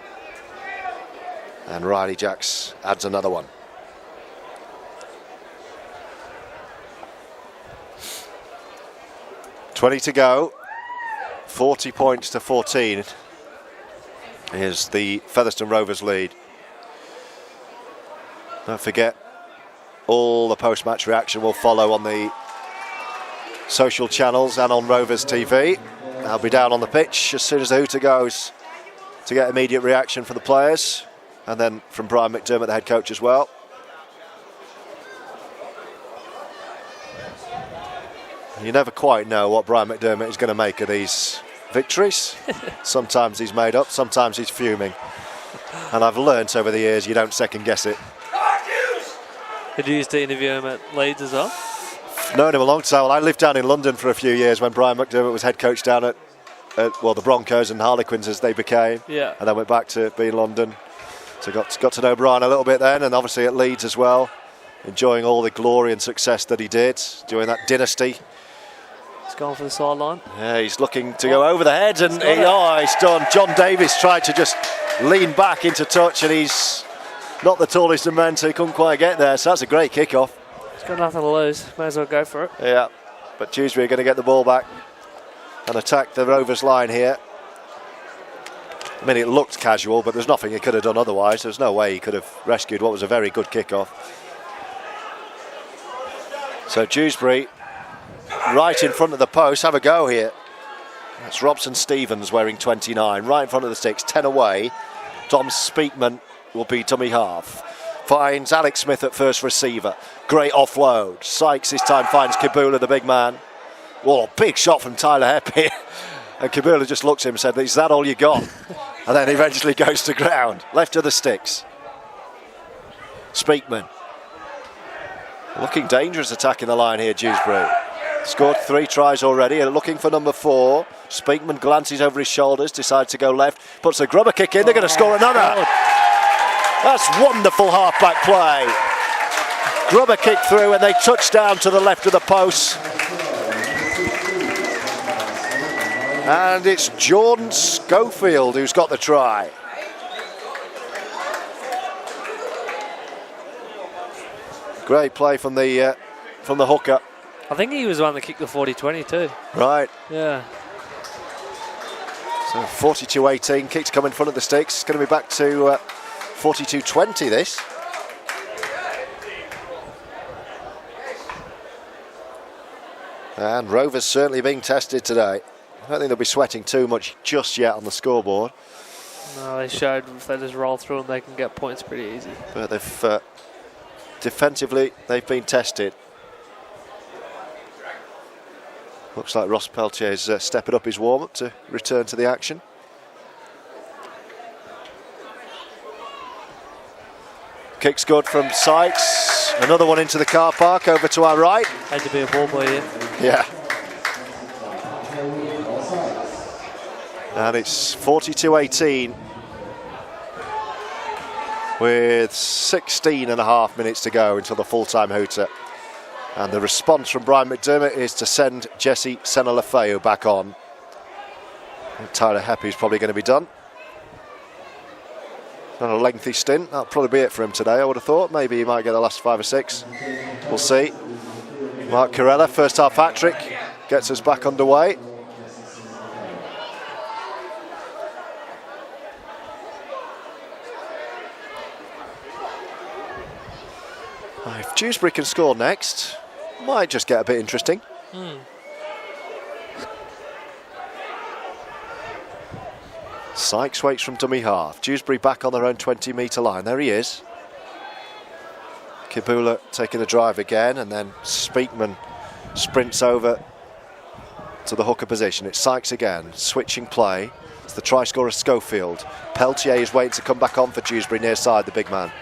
A: And Riley Jacks adds another one. $20 to go. 40 points to 14 is the Featherstone Rovers lead. Don't forget, all the post-match reaction will follow on the social channels and on Rovers TV. I'll be down on the pitch as soon as the hooter goes to get immediate reaction from the players, and then from Brian McDermott, the head coach, as well. You never quite know what Brian McDermott is going to make of these victories. Sometimes he's made up, sometimes he's fuming. And I've learnt over the years you don't second guess it.
C: Did you used to interview him at Leeds as well?
A: Known him a long time. Well, I lived down in London for a few years when Brian McDermott was head coach down at the Broncos and Harlequins as they became.
C: Yeah. And
A: then went back to be in London. So got to know Brian a little bit then, and obviously at Leeds as well. Enjoying all the glory and success that he did during that dynasty
C: He's gone for the sideline.
A: Yeah, he's looking to go over the head, and he's done. John Davis tried to just lean back into touch, and he's not the tallest of men, so he couldn't quite get there. So that's a great kick-off.
C: He's got nothing to lose. May as well go for it.
A: Yeah, but Dewsbury are going to get the ball back and attack the Rovers line here. I mean, it looked casual, but there's nothing he could have done otherwise. There's no way he could have rescued what was a very good kick-off. So Dewsbury, right in front of the post, have a go here. That's Robson Stevens wearing 29, right in front of the sticks, 10 away. Dom Speakman will be dummy half. Finds Alex Smith at first receiver. Great offload. Sykes this time finds Kibula, the big man. Whoa, big shot from Tyler Heppy. And Kibula just looks at him and said, is that all you got? And then eventually goes to ground. Left of the sticks. Speakman. Looking dangerous attacking the line here, Dewsbury. Scored 3 tries already, and looking for number 4. Speakman glances over his shoulders, decides to go left, puts a grubber kick in, they're going to score another. That's wonderful half-back play. Grubber kick through, and they touch down to the left of the post. And it's Jordan Schofield who's got the try. Great play from the hooker.
C: I think he was the one that kicked the 40-20 too.
A: Right.
C: Yeah.
A: So 42-18, kicks come in front of the sticks. It's going to be back to 42-20 this. And Rovers certainly being tested today. I don't think they'll be sweating too much just yet on the scoreboard.
C: No, they showed if they just roll through them, they can get points pretty easy.
A: But they've defensively, they've been tested. Looks like Ross Peltier's stepping up his warm-up to return to the action. Kick's good from Sykes. Another one into the car park, over to our right.
C: Had to be a ball boy here.
A: Yeah. And it's 42-18 with 16 and a half minutes to go until the full-time hooter. And the response from Brian McDermott is to send Jesse Senna-Lefeu back on. And Tyler Heppy's probably going to be done. Not a lengthy stint. That'll probably be it for him today, I would have thought. Maybe he might get the last 5 or 6. We'll see. Mark Carella, first half hat-trick, gets us back underway. If Dewsbury can score next, might just get a bit interesting. Sykes waits from dummy half. Dewsbury back on their own 20-metre line. There he is. Kibula taking the drive again, and then Speakman sprints over to the hooker position. It's Sykes again, switching play. It's the try scorer Schofield. Peltier is waiting to come back on for Dewsbury near side, the big man.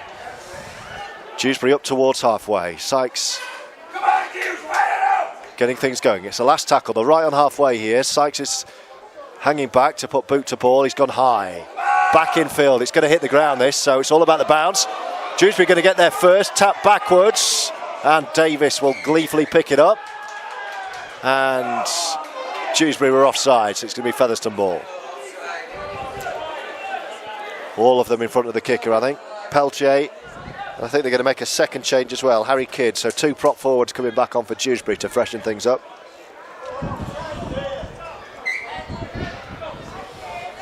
A: Dewsbury up towards halfway. Sykes getting things going. It's the last tackle. They're right on halfway here. Sykes is hanging back to put boot to ball. He's gone high. Back in field. It's going to hit the ground, this, so it's all about the bounce. Dewsbury going to get there first. Tap backwards. And Davis will gleefully pick it up. And Dewsbury were offside, so it's going to be Featherstone ball. All of them in front of the kicker, I think. Peltier. I think they're going to make a second change as well. Harry Kidd, so 2 prop forwards coming back on for Dewsbury to freshen things up.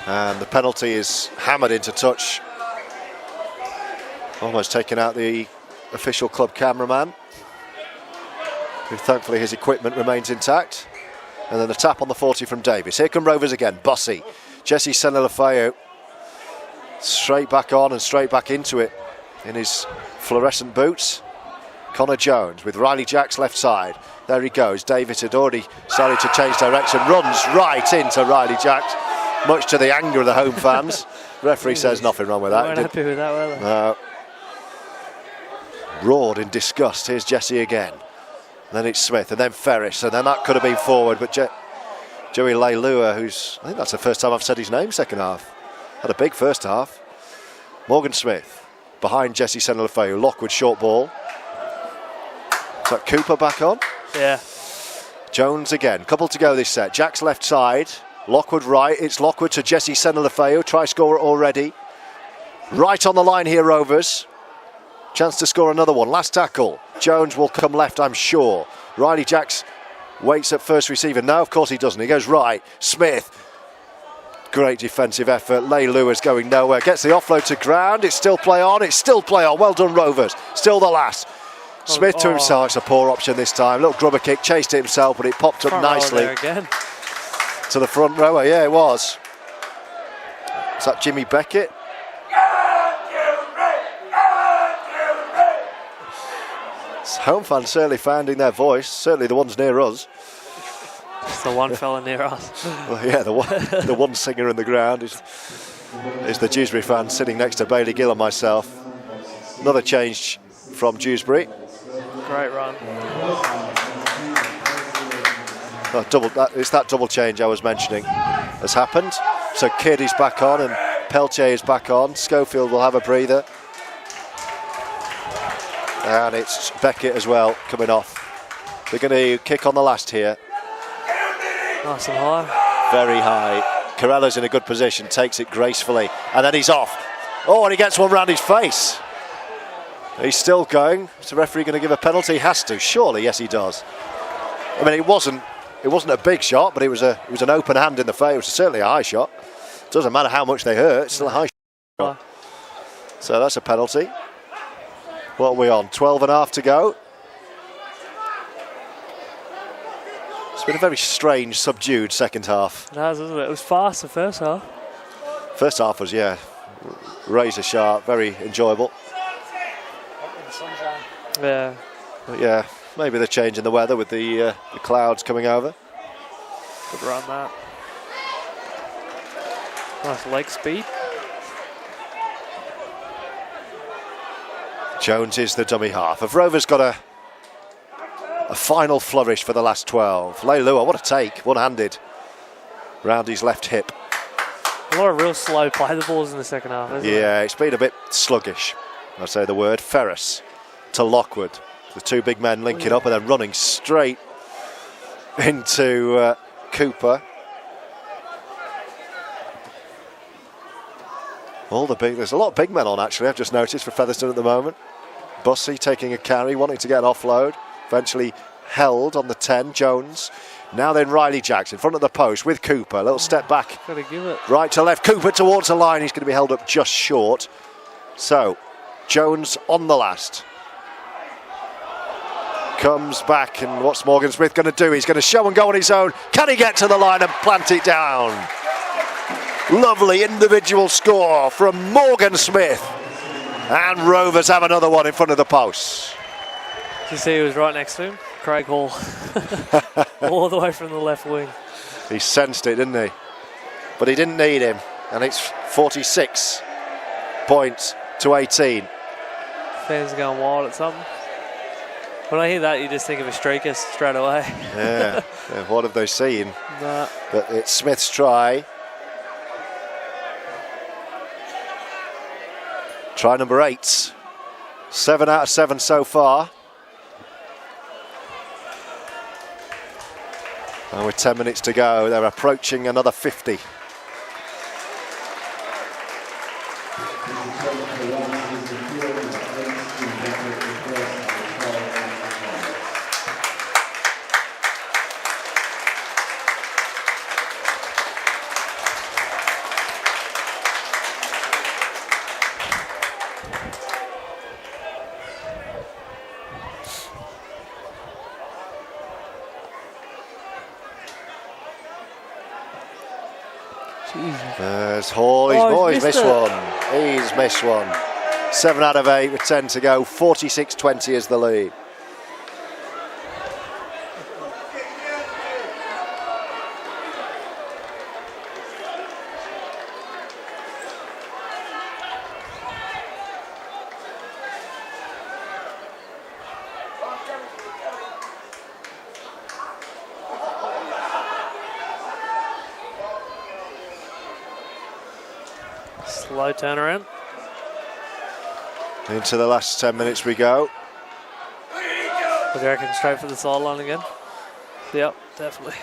A: And the penalty is hammered into touch. Almost taking out the official club cameraman, who thankfully his equipment remains intact. And then the tap on the 40 from Davis. Here come Rovers again. Bossy. Jesse Senna-Lefeu. Straight back on and straight back into it in his fluorescent boots. Connor Jones with Riley Jacks left side. There he goes. Davis had already started to change direction. Runs right into Riley Jacks, much to the anger of the home fans. Referee says nothing wrong with that.
C: Weren't happy with that, were they?
A: Roared in disgust. Here's Jesse again. Then it's Smith, and then Ferris, and then that could have been forward, but Joey Leilua, who's, I think that's the first time I've said his name second half. Had a big first half. Morgan Smith behind Jesse Senna-Lefeu. Lockwood short ball. Is that Cooper back on?
C: Yeah.
A: Jones again, couple to go this set. Jack's left side, Lockwood right. It's Lockwood to Jesse Senelafeu, try scorer already. Right on the line here, Rovers. Chance to score another one. Last tackle. Jones will come left, I'm sure. Riley Jacks waits at first receiver. No, of course he doesn't. He goes right. Smith. Great defensive effort. Lei Lewis going nowhere. Gets the offload to ground. It's still play on. It's still play on. Well done, Rovers. Still the last. Smith to himself. It's a poor option this time. Little grubber kick. Chased it himself, but it popped up nicely.
C: Again.
A: To the front rower. Yeah, it was. Is that Jimmy Beckett? Home fans certainly finding their voice, certainly the ones near us.
C: It's the one fella near us.
A: Well, yeah, the one singer in the ground is the Dewsbury fan sitting next to Bailey Gill and myself. Another change from Dewsbury.
C: Great run.
A: It's that double change I was mentioning has happened. So Kidd is back on and Peltier is back on. Schofield will have a breather. And it's Beckett as well coming off. They're going to kick on the last here.
C: Nice and high.
A: Very high. Carella's in a good position, takes it gracefully, and then he's off. Oh, and he gets one round his face. He's still going. Is the referee going to give a penalty? He has to, surely. Yes, he does. I mean, it wasn't a big shot, but it was an open hand in the face. It was certainly a high shot. Doesn't matter how much they hurt, it's still a high shot. So that's a penalty. What are we on? 12.5 to go. It's been a very strange, subdued second half.
C: It has, isn't it? It was fast the first half.
A: First half was, yeah, razor sharp, very enjoyable.
C: Yeah.
A: But yeah, maybe the change in the weather with the clouds coming over.
C: Good run, that. Nice leg speed.
A: Jones is the dummy half. Have Rovers got a final flourish for the last 12? Leilua, what a take, one-handed, round his left hip.
C: A lot of real slow play the balls in the second half, isn't it?
A: Yeah, it's been a bit sluggish. I'll say the word. Ferris to Lockwood. The two big men linking up and then running straight into Cooper. There's a lot of big men on, actually, I've just noticed, for Featherstone at the moment. Bussey taking a carry, wanting to get an offload. Eventually held on the 10, Jones. Now then Riley Jacks in front of the post with Cooper. A little step back.
C: Gotta give it.
A: Right to left. Cooper towards the line. He's going to be held up just short. So, Jones on the last. Comes back, and what's Morgan Smith going to do? He's going to show and go on his own. Can he get to the line and plant it down? Lovely individual score from Morgan Smith. And Rovers have another one in front of the post.
C: Did you see who was right next to him? Craig Hall. All the way from the left wing.
A: He sensed it, didn't he? But he didn't need him. And it's 46 points to 18.
C: Fans are going wild at something. When I hear that, you just think of a streaker straight away.
A: Yeah. What have they seen?
C: Nah.
A: But it's Smith's try. Try number 8. 7 out of 7 so far. And with 10 minutes to go, they're approaching another 50. There's Hall, he's missed one. He's missed one. 7 out of 8 with 10 to go. 46-20 is the lead.
C: Slow turnaround.
A: Into the last 10 minutes we go.
C: What do you reckon? Straight for the sideline again? Yep, definitely.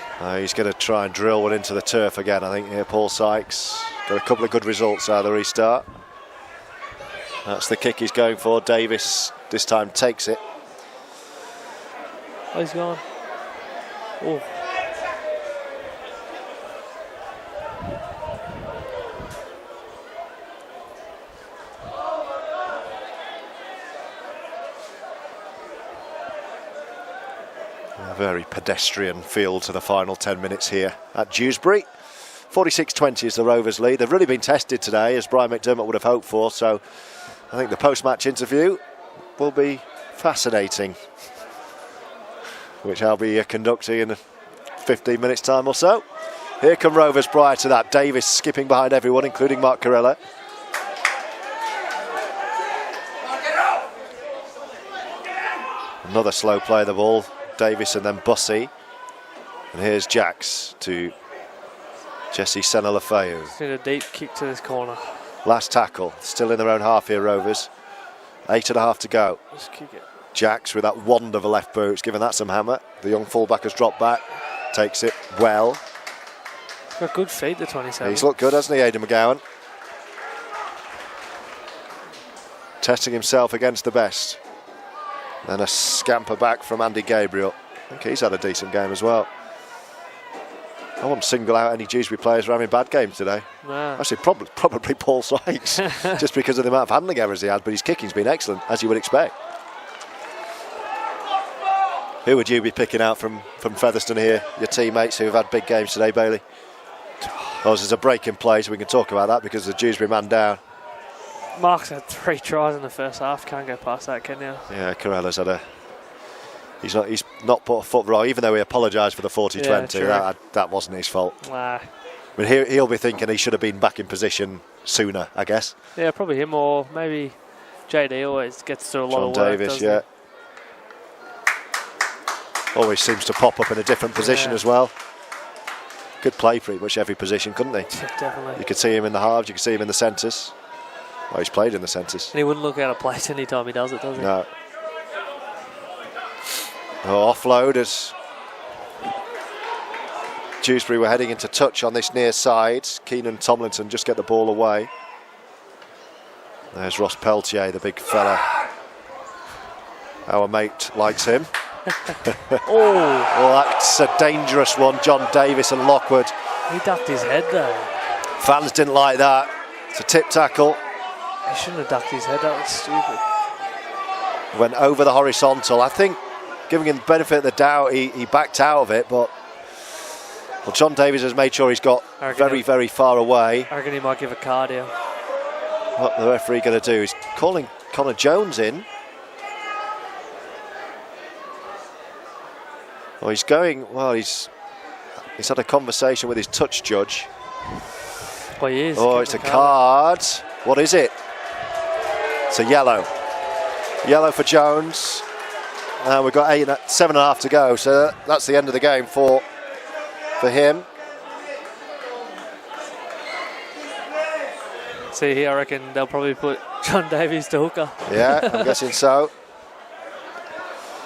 A: He's going to try and drill one into the turf again, I think, here, Paul Sykes. Got a couple of good results out of the restart. That's the kick he's going for. Davis this time takes it.
C: Oh, he's gone. Oh.
A: A very pedestrian field to the final 10 minutes here at Dewsbury. 46-20 is the Rovers lead. They've really been tested today, as Brian McDermott would have hoped for, so I think the post-match interview will be fascinating, which I'll be conducting in 15 minutes time or so. Here come Rovers prior to that. Davis skipping behind everyone, including Mark Carella. Another slow play of the ball. Davis and then Bussey. And here's Jacks to Jesse Senna-Lafayette.
C: Need a deep kick to this corner.
A: Last tackle, still in their own half here, Rovers. 8.5 to go.
C: Just kick it.
A: Jacks with that wand of a left boot, giving that some hammer. The young fullback has dropped back, takes it well.
C: He's got good feet, the 27.
A: He's looked good, hasn't he, Aidan McGowan? Testing himself against the best. Then a scamper back from Andy Gabriel. I think he's had a decent game as well. I wouldn't single out any Dewsbury players for having bad games today.
C: No.
A: Actually, probably Paul Sykes, just because of the amount of handling errors he had, but his kicking's been excellent, as you would expect. Who would you be picking out from Featherstone here, your teammates who have had big games today, Bailey? Oh, there's a break in play, so we can talk about that because the Dewsbury man down.
C: Mark's had 3 tries in the first half. Can't go past that, can you?
A: Yeah, Carella's had a... He's not put a foot wrong, even though he apologised for the 40-20.
C: Yeah,
A: that wasn't his fault.
C: Nah.
A: But he'll be thinking he should have been back in position sooner, I guess.
C: Yeah, probably him or maybe JD always gets through a lot of
A: John
C: work,
A: Davis,
C: doesn't
A: yeah. Always seems to pop up in a different position as well. Could play pretty much every position, couldn't they?
C: Yeah, definitely.
A: You could see him in the halves, you could see him in the centres. Oh, he's played in the centres.
C: And he wouldn't look out of place any time he does it, does he?
A: No. Oh, offload as Dewsbury were heading into touch on this near side. Keenan Tomlinson just get the ball away. There's Ross Peltier, the big fella. Our mate likes him. Oh, that's a dangerous one. John Davis and Lockwood.
C: He ducked his head though.
A: Fans didn't like that. It's a tip tackle.
C: He shouldn't have ducked his head. That was stupid.
A: Went over the horizontal. I think, giving him the benefit of the doubt, he backed out of it, but well, John Davis has made sure he's got very far away.
C: I reckon he might give a card here.
A: What the referee going to do is calling Connor Jones in. Well, he's going. Well, he's had a conversation with his touch judge.
C: Well, he is.
A: Oh, it's a card. What is it? It's a yellow. Yellow for Jones. We've got 7.5 to go, so that's the end of the game for him.
C: See here, I reckon they'll probably put John Davies to hooker.
A: Yeah, I'm guessing so.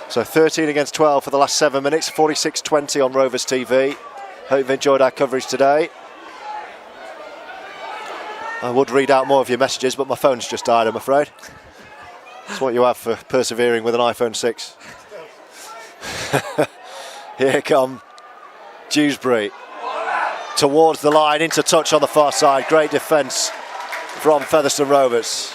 A: So 13 against 12 for the last 7 minutes, 46-20 on Rovers TV. Hope you've enjoyed our coverage today. I would read out more of your messages, but my phone's just died, I'm afraid. That's what you have for persevering with an iPhone 6. Here come Dewsbury towards the line, into touch on the far side. Great defence from Featherstone Rovers.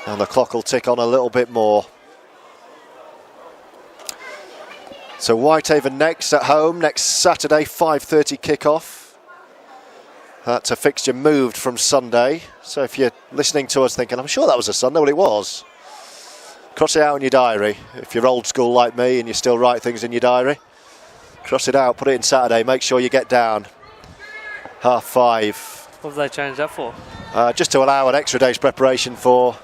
A: And the clock will tick on a little bit more. So Whitehaven next at home, next Saturday, 5:30 kickoff. That's a fixture moved from Sunday. So if you're listening to us thinking, I'm sure that was a Sunday, well it was. Cross it out in your diary. If you're old school like me and you still write things in your diary, cross it out, put it in Saturday, make sure you get down. 5:30.
C: What have they changed that for?
A: Just to allow an extra day's preparation for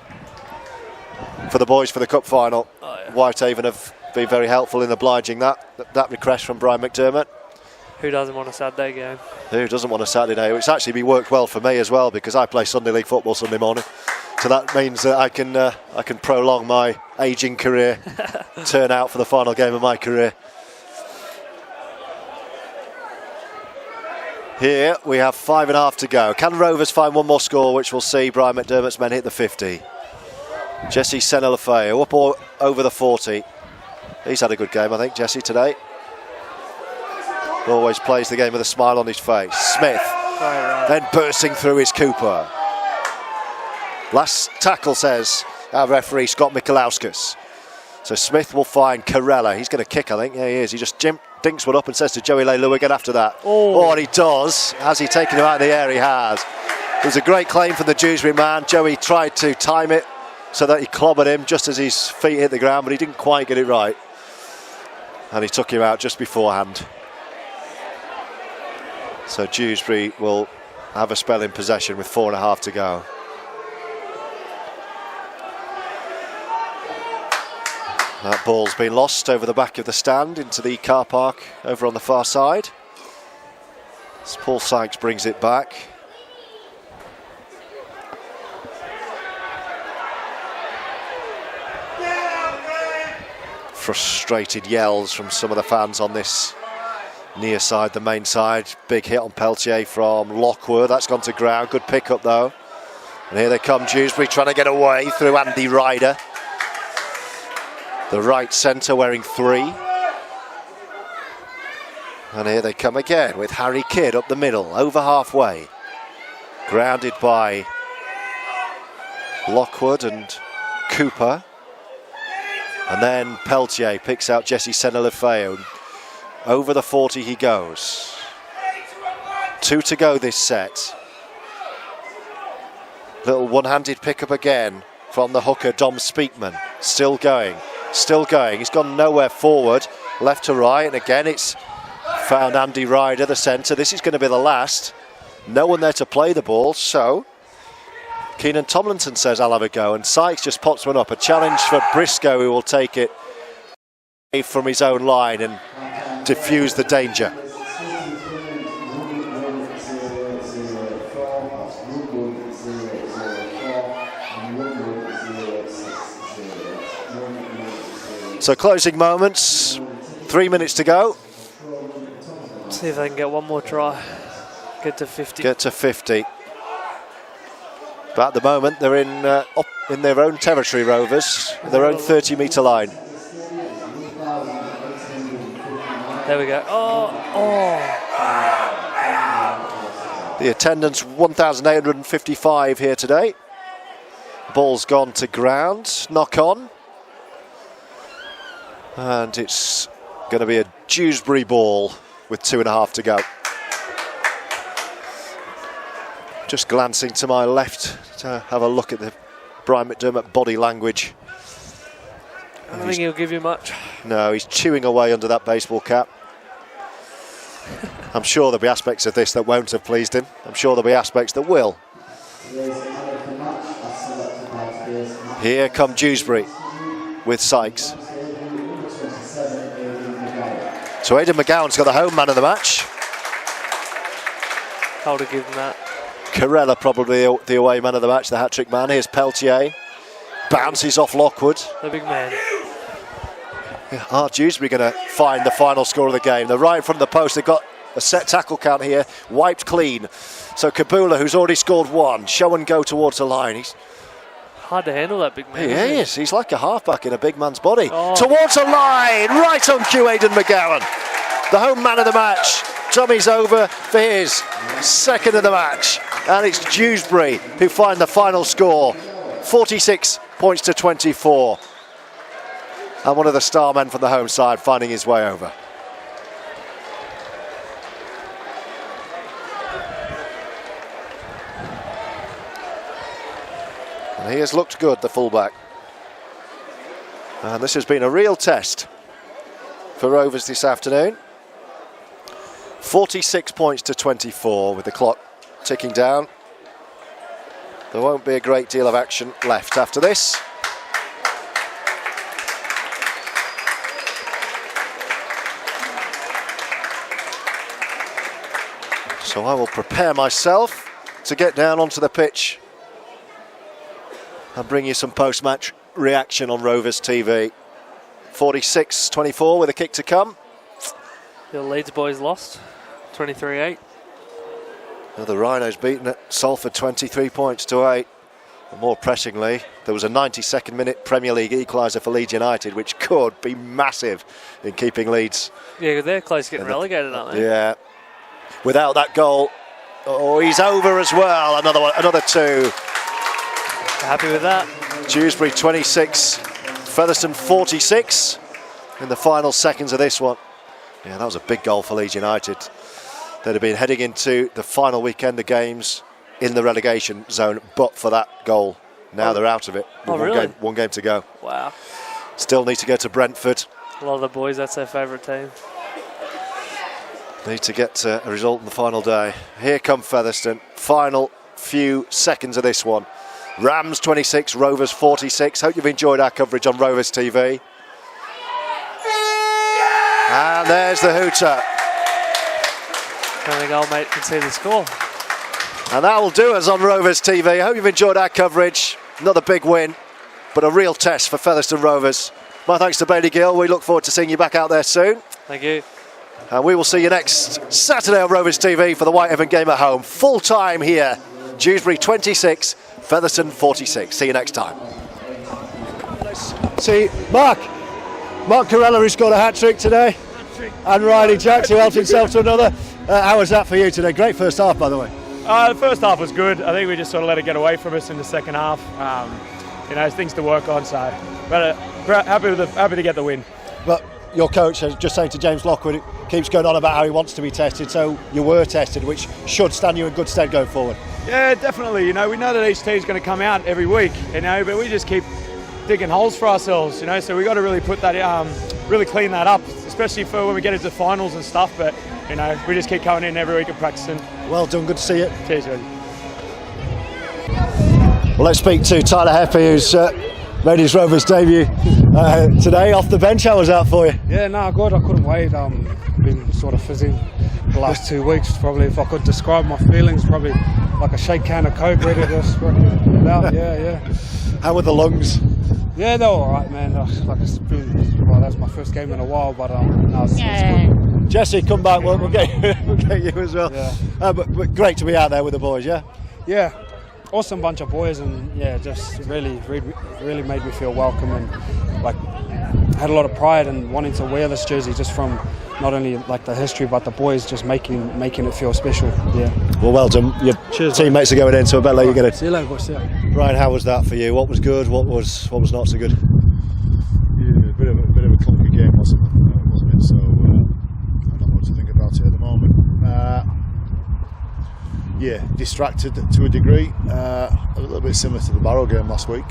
A: the boys for the cup final.
C: Oh, yeah.
A: Whitehaven have been very helpful in obliging that request from Brian McDermott.
C: Who doesn't want a Saturday game?
A: Who doesn't want a Saturday day? It's actually been worked well for me as well because I play Sunday League football Sunday morning. So that means that I can prolong my ageing career, turn out for the final game of my career. Here we have 5.5 to go. Can Rovers find one more score, which will see Brian McDermott's men hit the 50? Jesse Senna-Lefeu up over the 40. He's had a good game, I think, Jesse, today. Always plays the game with a smile on his face. Smith then bursting through his Cooper. Last tackle, says our referee Scott Mikolauskas. So Smith will find Carella. He's going to kick, I think. Yeah, he is. He just dinks one up and says to Joey Leilua, get after that. Oh, and he does. Has he taken him out of the air? He has. It was a great claim from the Dewsbury man. Joey tried to time it so that he clobbered him just as his feet hit the ground, but he didn't quite get it right. And he took him out just beforehand. So Dewsbury will have a spell in possession with 4.5 to go. That ball's been lost over the back of the stand into the car park over on the far side. As Paul Sykes brings it back. Frustrated yells from some of the fans on this near side, the main side. Big hit on Peltier from Lockwood. That's gone to ground. Good pick up though. And here they come, Dewsbury trying to get away through Andy Ryder. The right centre wearing 3. And here they come again with Harry Kidd up the middle, over halfway. Grounded by Lockwood and Cooper. And then Peltier picks out Jesse Senna-Lefeu. Over the 40 he goes. 2 to go this set. Little one-handed pickup again from the hooker Dom Speakman. Still going. Still going. He's gone nowhere forward. Left to right. And again it's found Andy Ryder, the centre. This is going to be the last. No one there to play the ball. So Keenan Tomlinson says, I'll have a go. And Sykes just pops one up. A challenge for Briscoe, who will take it from his own line and diffuse the danger. So closing moments, 3 minutes to go.
C: See if they can get one more try. Get to 50.
A: Get to 50. But at the moment they're in their own territory, Rovers, their own 30-metre line.
C: There we go.
A: The attendance 1,855 here today. Ball's gone to ground. Knock on. And it's going to be a Dewsbury ball with 2.5 to go. Just glancing to my left to have a look at the Brian McDermott body language.
C: I don't think he'll give you much.
A: No, he's chewing away under that baseball cap. I'm sure there'll be aspects of this that won't have pleased him. I'm sure there'll be aspects that will. Here come Dewsbury with Sykes. So Aidan McGowan's got the home man of the match.
C: I would have given that.
A: Carella probably the away man of the match, the hat-trick man. Here's Peltier. Bounces off Lockwood.
C: The big man.
A: Are Dewsbury going to find the final score of the game? They're right in front of the post. They've got a set tackle count here, wiped clean. So Kabula, who's already scored 1, show and go towards the line. He's
C: hard to handle, that big man.
A: He is. He's like a halfback in a big man's body. Towards the line, right on cue, Aidan McGowan. The home man of the match. Tommy's over for his second of the match. And it's Dewsbury who find the final score. 46 points to 24. And one of the star men from the home side finding his way over. And he has looked good, the fullback. And this has been a real test for Rovers this afternoon. 46 points to 24 with the clock ticking down. There won't be a great deal of action left after this. So I will prepare myself to get down onto the pitch and bring you some post-match reaction on Rovers TV. 46-24 with a kick to come.
C: The Leeds boys lost 23-8.
A: The Rhinos beaten at Salford 23 points to 8. And more pressingly, there was a 92nd minute Premier League equaliser for Leeds United, which could be massive in keeping Leeds.
C: Yeah, they're close to getting relegated, aren't they?
A: Yeah. Without that goal, he's over as well. Another one, another 2.
C: Happy with that.
A: Dewsbury 26, Featherstone 46 in the final seconds of this one. Yeah, that was a big goal for Leeds United. They'd have been heading into the final weekend of games in the relegation zone, but for that goal. Now they're out of it.
C: Really?
A: One game to go.
C: Wow.
A: Still need to go to Brentford.
C: A lot of the boys, that's their favourite team.
A: Need to get a result on the final day. Here come Featherstone. Final few seconds of this one. Rams 26, Rovers 46. Hope you've enjoyed our coverage on Rovers TV. And there's the hooter.
C: And the goalmate can see the score.
A: And that will do us on Rovers TV. Hope you've enjoyed our coverage. Another big win, but a real test for Featherstone Rovers. My thanks to Bailey Gill. We look forward to seeing you back out there soon.
C: Thank you.
A: And we will see you next Saturday on Rovers TV for the Whitehaven game at home. Full time here. Dewsbury 26, Featherstone 46. See you next time. See Mark Corella, who scored a hat-trick today. And Riley Jacks, who helped himself to another. How was that for you today? Great first half, by the way.
E: The first half was good. I think we just sort of let it get away from us in the second half. Things to work on. So, but happy to get the win.
A: But your coach is just saying to James Lockwood, keeps going on about how he wants to be tested. So you were tested, which should stand you in good stead going forward.
E: Yeah, definitely. We know that each team's going to come out every week. But we just keep digging holes for ourselves. So we got to really put that, really clean that up, especially for when we get into finals and stuff. But we just keep coming in every week and practicing.
A: Well done, good to see you.
E: Cheers, Eddie.
A: Well, let's speak to Tyler Heffy, who's made his Rovers debut today off the bench. How was that for you?
F: Yeah, no, good. I couldn't wait. Been sort of fizzing the last 2 weeks. Probably, if I could describe my feelings, probably like a shake can of Coke ready to spread it out. Yeah.
A: How were the lungs?
F: Yeah, they were all right, man. That's my first game in a while, but no, it's good.
A: Jesse, come back. We'll get you as well.
F: Yeah.
A: But great to be out there with the boys, yeah?
F: Yeah, awesome bunch of boys, and just really made me feel welcome, and had a lot of pride and wanting to wear this jersey just from not only the history but the boys just making it feel special. Yeah.
A: Well done. Your teammates are going in, so I better let you get it.
F: See you later, boys. See ya.
A: Ryan, how was that for you? What was good? What was not so good?
B: Yeah, a bit of a clunky game, wasn't it? So I don't know what to think about it at the moment. Distracted to a degree. A little bit similar to the Barrow game last week.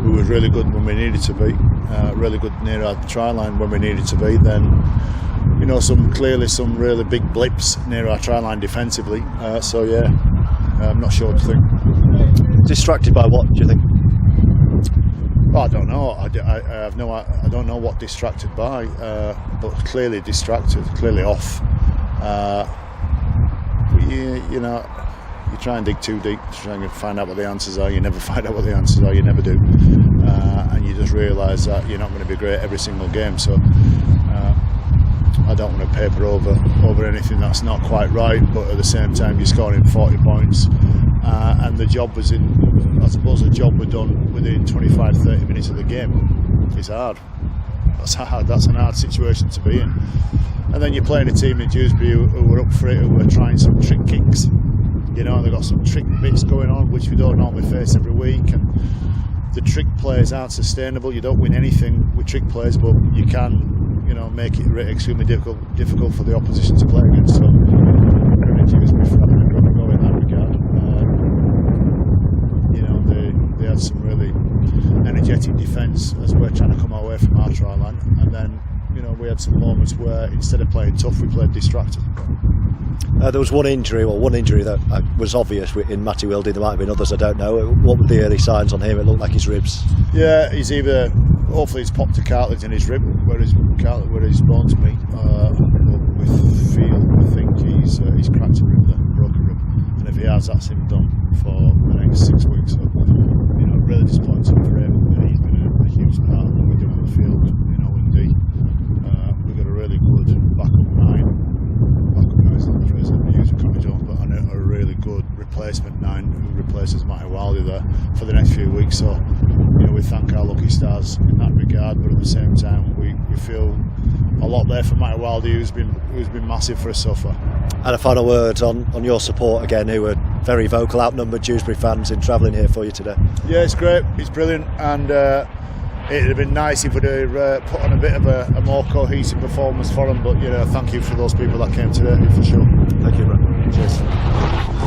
B: We were really good when we needed to be. Really good near our try line when we needed to be. Then, some really big blips near our try line defensively. I'm not sure what to think.
A: Distracted by what, do you think?
B: I don't know. I don't know what distracted by, but clearly distracted, clearly off. You try and dig too deep to try and find out what the answers are. You never find out what the answers are. You never do, and you just realise that you're not going to be great every single game. So I don't want to paper over anything that's not quite right. But at the same time, you're scoring 40 points, and the job was in. I suppose the job was done within 25-30 minutes of the game. It's hard. That's hard. That's an hard situation to be in. And then you're playing a team in Dewsbury who were up for it, who were trying some trick kicks. They've got some trick bits going on which we don't normally face every week, and the trick plays aren't sustainable. You don't win anything with trick plays, but you can, make it extremely difficult for the opposition to play against. So, credit Dewsbury for having a good go in that regard. They had some really energetic defence as we're trying to come away from our try line, and then we had some moments where instead of playing tough, we played distracted.
A: There was one injury that was obvious in Matty Wildy. There might have been others, I don't know. What were the early signs on him? It looked like his ribs.
B: Yeah, hopefully he's popped a cartilage in his rib where his bones meet. I think he's cracked a rib there, broke a rib. And if he has, that's him done for the next 6 weeks. So, you know, really disappointing for him. And he's been a huge part of what we're doing on the field. You know, and we've got a really good backup nine. Backup nine's not the phrase I'm using, Conor Jones, but a really good replacement nine who replaces Matty Wiley there for the next few weeks. So, you know, we thank our lucky stars in that regard, but at the same time, we feel a lot there for Matty Wiley, who's been massive for us so far.
A: And a final word on your support again, who were very vocal, outnumbered Dewsbury fans in travelling here for you today.
B: Yeah, it's great. It's brilliant, and it'd have been nice if we'd have put on a bit of a more cohesive performance for them. But you know, thank you for those people that came today for sure.
A: Thank you, Brad.
B: Cheers.